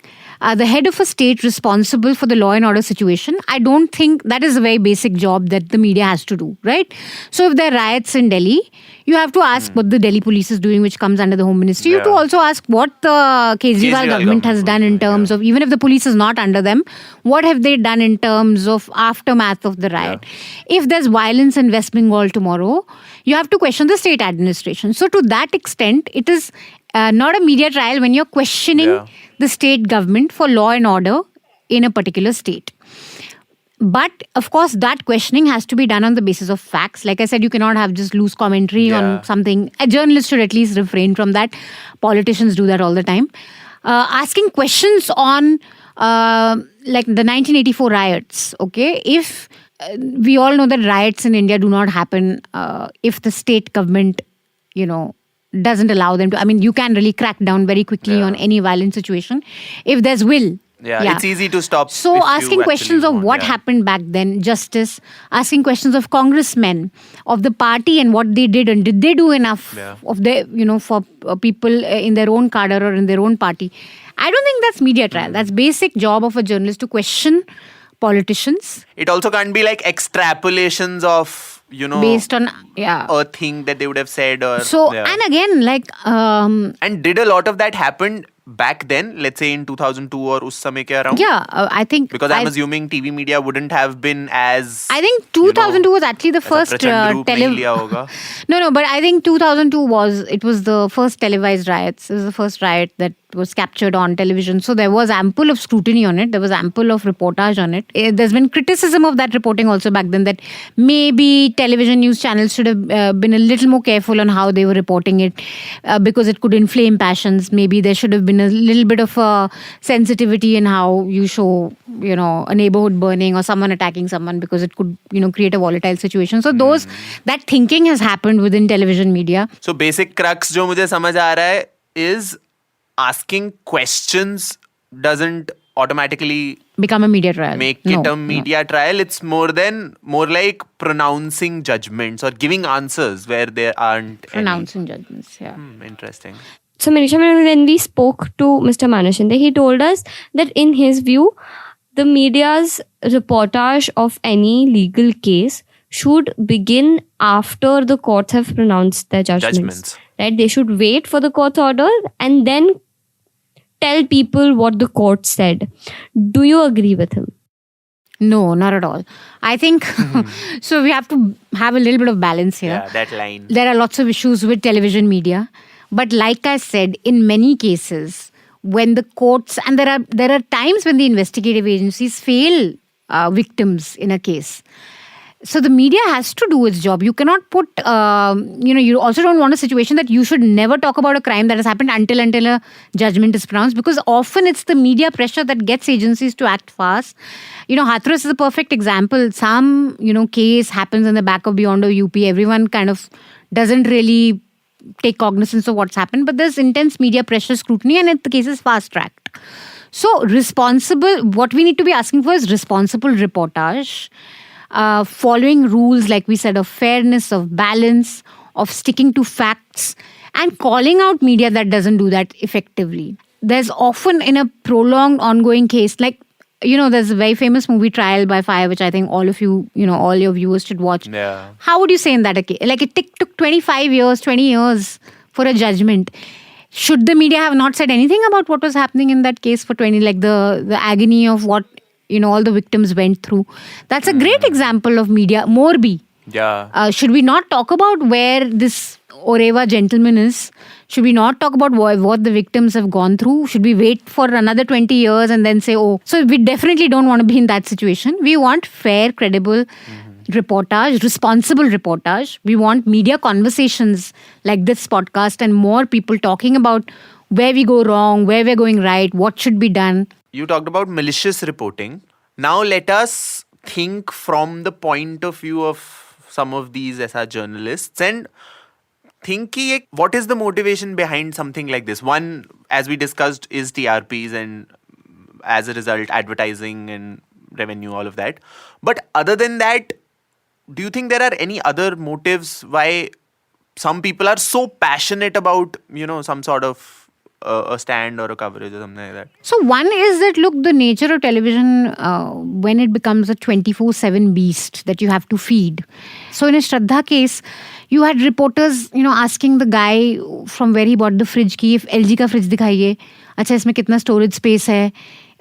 the head of a state responsible for the law and order situation, I don't think that is a very basic job that the media has to do, right? So if there are riots in Delhi, you have to ask what the Delhi police is doing, which comes under the Home Ministry. You have to also ask what the Kejriwal government has done in terms of, even if the police is not under them, what have they done in terms of aftermath of the riot? Yeah. If there's violence in West Bengal tomorrow, you have to question the state administration. So to that extent, it is not a media trial when you're questioning the state government for law and order in a particular state. But of course, that questioning has to be done on the basis of facts. Like I said, you cannot have just loose commentary on something. A journalist should at least refrain from that. Politicians do that all the time. Asking questions on like the 1984 riots, okay? If we all know that riots in India do not happen if the state government, doesn't allow them to. I mean, you can really crack down very quickly on any violent situation if there's will. Yeah, it's easy to stop. So asking questions of what happened back then, justice, asking questions of congressmen, of the party and what they did, and did they do enough of their, for people in their own cadre or in their own party. I don't think that's media trial. That's basic job of a journalist to question politicians. It also can't be like extrapolations of, based on a thing that they would have said, or and again, like and did a lot of that happen back then, let's say in 2002 or us samay ke around? I think because I'm assuming TV media wouldn't have been as, I think 2002 was actually the first No, but I think 2002 was the first televised riots. It was the first riot that was captured on television. So there was ample of scrutiny on it. There was ample of reportage on it. There's been criticism of that reporting also back then, that maybe television news channels should have been a little more careful on how they were reporting it because it could inflame passions. Maybe there should have been in a little bit of a sensitivity in how you show, a neighborhood burning or someone attacking someone because it could, create a volatile situation. So that thinking has happened within television media. So basic crux जो मुझे समझ आ रहा है is asking questions doesn't automatically become a media trial. Make it a media trial. It's more like pronouncing judgments or giving answers where there aren't pronouncing judgments. Yeah. Interesting. So Manisha, when we spoke to Mr. Maneshinde, he told us that in his view, the media's reportage of any legal case should begin after the courts have pronounced their judgments. Right? They should wait for the court's order and then tell people what the court said. Do you agree with him? No, not at all. I think so. We have to have a little bit of balance here. Yeah, that line. There are lots of issues with television media, but like I said, in many cases, when the courts and there are times when the investigative agencies fail victims in a case. So the media has to do its job. You cannot put, you also don't want a situation that you should never talk about a crime that has happened until a judgment is pronounced, because often it's the media pressure that gets agencies to act fast. Hathras is a perfect example. Some, case happens in the back of beyond of UP. Everyone kind of doesn't really take cognizance of what's happened, but there's intense media pressure, scrutiny, and the case is fast-tracked. So what we need to be asking for is responsible reportage, following rules, like we said, of fairness, of balance, of sticking to facts, and calling out media that doesn't do that effectively. There's often in a prolonged, ongoing case, like, there's a very famous movie, Trial by Fire, which I think all of you, all your viewers should watch. Yeah. How would you say in that case? Like, it took 25 years, 20 years for a judgment. Should the media have not said anything about what was happening in that case for 20, like the agony of what all the victims went through? That's a great example of media. Morbi. Yeah. Should we not talk about where this Oreva gentleman is? Should we not talk about what the victims have gone through? Should we wait for another 20 years and then say, oh, so we definitely don't want to be in that situation. We want fair, credible reportage, responsible reportage. We want media conversations like this podcast and more people talking about where we go wrong, where we're going right, what should be done. You talked about malicious reporting. Now let us think from the point of view of some of these SR journalists and think what is the motivation behind something like this? One, as we discussed, is TRPs and as a result advertising and revenue, all of that. But other than that, do you think there are any other motives why some people are so passionate about, some sort of a stand or a coverage or something like that? So one is that, look, the nature of television, when it becomes a 24/7 beast that you have to feed. So in a Shraddha case, you had reporters, asking the guy from where he bought the fridge ki if LG ka fridge दिखाइए, अच्छा इसमें कितना storage space है,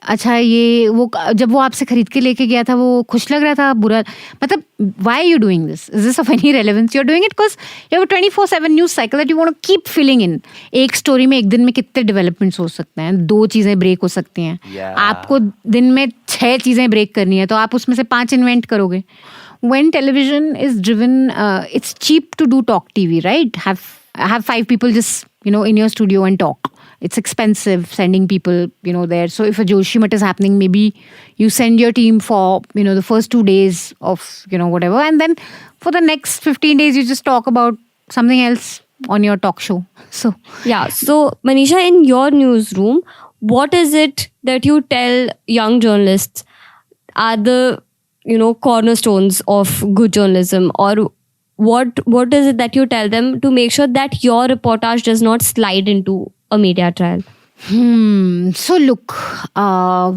अच्छा ये वो जब वो आपसे खरीद के लेके गया था वो खुश लग रहा था, बुरा, मतलब why are you doing this? Is this of any relevance? You're doing it because you have a 24/7 news cycle that you want to keep filling in. एक story में एक दिन में कितने developments हो सकते हैं, 2 चीजें break हो सकती हैं. आपको दिन में 6 चीजें break करनी है तो आप उसमें से 5 invent करोगे. When television is driven, it's cheap to do talk TV, right? Have 5 people just, in your studio and talk. It's expensive sending people, there. So if a Joshi Mat is happening, maybe you send your team for, the first 2 days of, whatever. And then for the next 15 days, you just talk about something else on your talk show. So, yeah. So, Manisha, in your newsroom, what is it that you tell young journalists are the, cornerstones of good journalism, or what is it that you tell them to make sure that your reportage does not slide into a media trial? So look,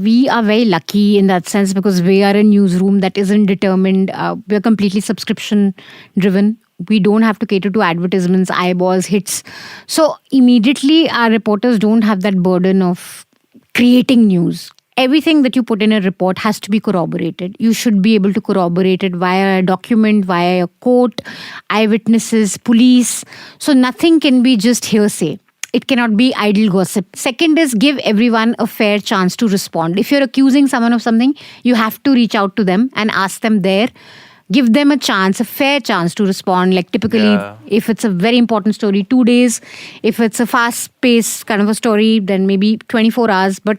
we are very lucky in that sense because we are a newsroom that isn't determined. We're completely subscription driven. We don't have to cater to advertisements, eyeballs, hits. So immediately our reporters don't have that burden of creating news. Everything that you put in a report has to be corroborated. You should be able to corroborate it via a document, via a court, eyewitnesses, police. So nothing can be just hearsay. It cannot be idle gossip. Second is give everyone a fair chance to respond. If you're accusing someone of something, you have to reach out to them and ask them their give them a chance, a fair chance to respond. Like typically, if it's a very important story, 2 days. If it's a fast-paced kind of a story, then maybe 24 hours. But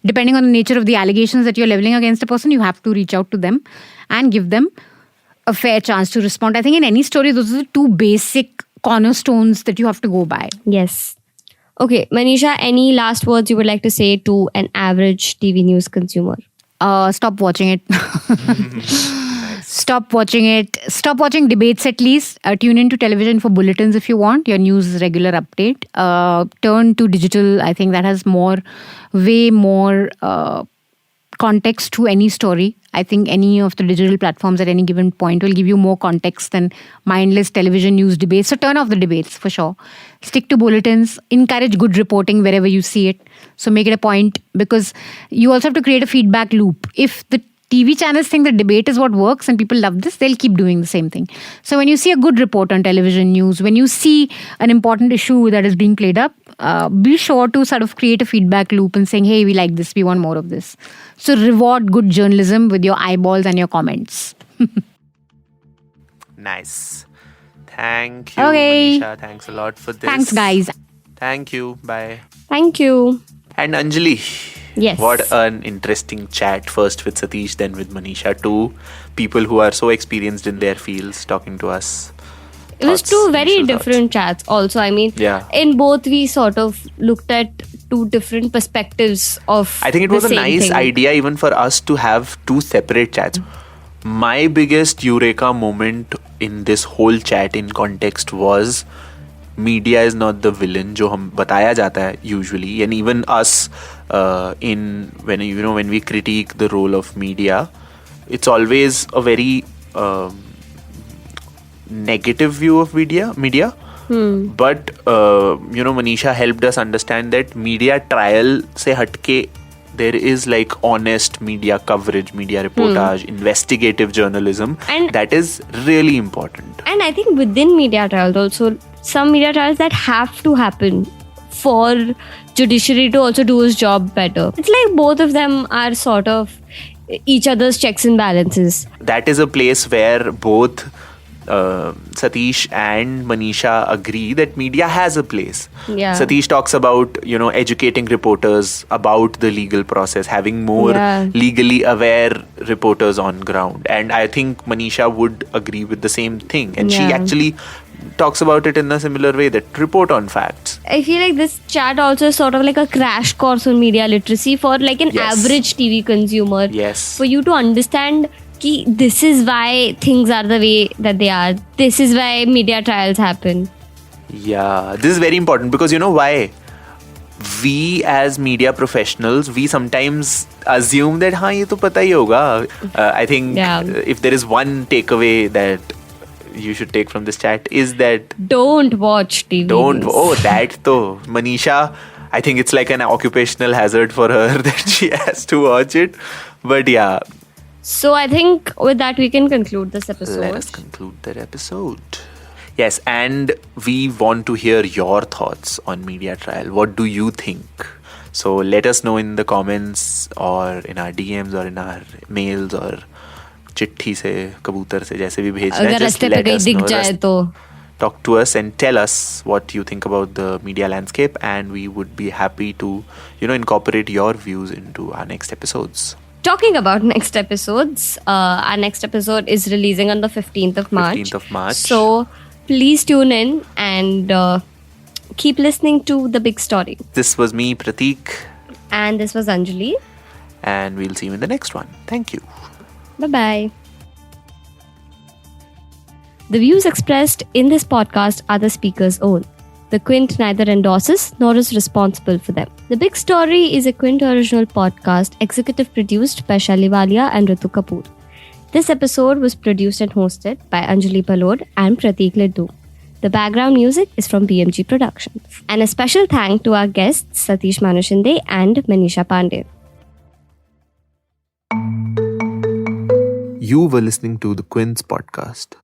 depending on the nature of the allegations that you're leveling against a person, you have to reach out to them and give them a fair chance to respond. I think in any story, those are the two basic cornerstones that you have to go by. Yes. Okay, Manisha, any last words you would like to say to an average TV news consumer? Stop watching it. Stop watching it. Stop watching debates at least. Tune into television for bulletins if you want your news regular update. Turn to digital. I think that has way more context to any story. I think any of the digital platforms at any given point will give you more context than mindless television news debates. So turn off the debates for sure. Stick to bulletins. Encourage good reporting wherever you see it. So make it a point, because you also have to create a feedback loop. If the TV channels think the debate is what works and people love this, they'll keep doing the same thing. So when you see a good report on television news, when you see an important issue that is being played up, be sure to sort of create a feedback loop and saying, hey, we like this, we want more of this. So reward good journalism with your eyeballs and your comments. Nice. Thank you, Okay. Manisha. Thanks a lot for this. Thanks, guys. Thank you. Bye. Thank you. And Anjali. Yes. What an interesting chat. First with Satish, then with Manisha. Two people who are so experienced in their fields talking to us. It was Thoughts, two very initial different chats also. I mean, Yeah. in both we sort of looked at two different perspectives of I think it was the a same nice thing. idea even for us to have two separate chats. My biggest eureka moment in this whole chat in context was media is not the villain जो हम बताया जाता है usually, and even us in when we critique the role of media, it's always a very negative view of media. But Manisha helped us understand that media trial se hatke there is like honest media coverage, media reportage, investigative journalism, And- that is really important. And I think within media trials also, some media trials that have to happen for judiciary to also do his job better. It's like both of them are sort of each other's checks and balances. That is a place where both Satish and Manisha agree that media has a place. Yeah. Satish talks about, educating reporters about the legal process, having more Yeah. legally aware reporters on ground. And I think Manisha would agree with the same thing. And she Yeah. actually talks about it in a similar way, that report on facts. I feel like this chat also is sort of like a crash course on media literacy for like an Yes. average TV consumer. Yes. For you to understand ki this is why things are the way that they are. This is why media trials happen. Yeah, this is very important because you know why? We as media professionals, we sometimes assume that हाँ ये तो पता ही होगा. I think Yeah. If there is one takeaway that you should take from this chat is that Don't watch TV. don't. news. Oh, that though. Manisha, I think it's like an occupational hazard for her that she has to watch it. But yeah, So I think with that we can conclude this episode. let us conclude that episode. Yes, and we want to hear your thoughts on media trial. What do you think? So let us know in the comments or in our DMs or in our mails or चिट्ठी से कबूतर से जैसे भी भेजना है. अगर Just रास्ते पे let कहीं us दिख know. जाए तो Talk to us and tell us what you think about the media landscape, and we would be happy to incorporate your views into our next episodes. Talking about next episodes, our next episode is releasing on the 15th of March. 15th of March. So please tune in and keep listening to The Big Story. This was me, Prateek, And this was Anjali. and we'll see you in the next one. Thank you. Bye-bye. The views expressed in this podcast are the speaker's own. The Quint neither endorses nor is responsible for them. The Big Story is a Quint original podcast executive produced by Shaliwalia and Ritu Kapoor. This episode was produced and hosted by Anjali Palod and Prateek Liddu. The background music is from BMG Productions. And a special thank to our guests Satish Maneshinde and Manisha Pande. You were listening to the Quint's podcast.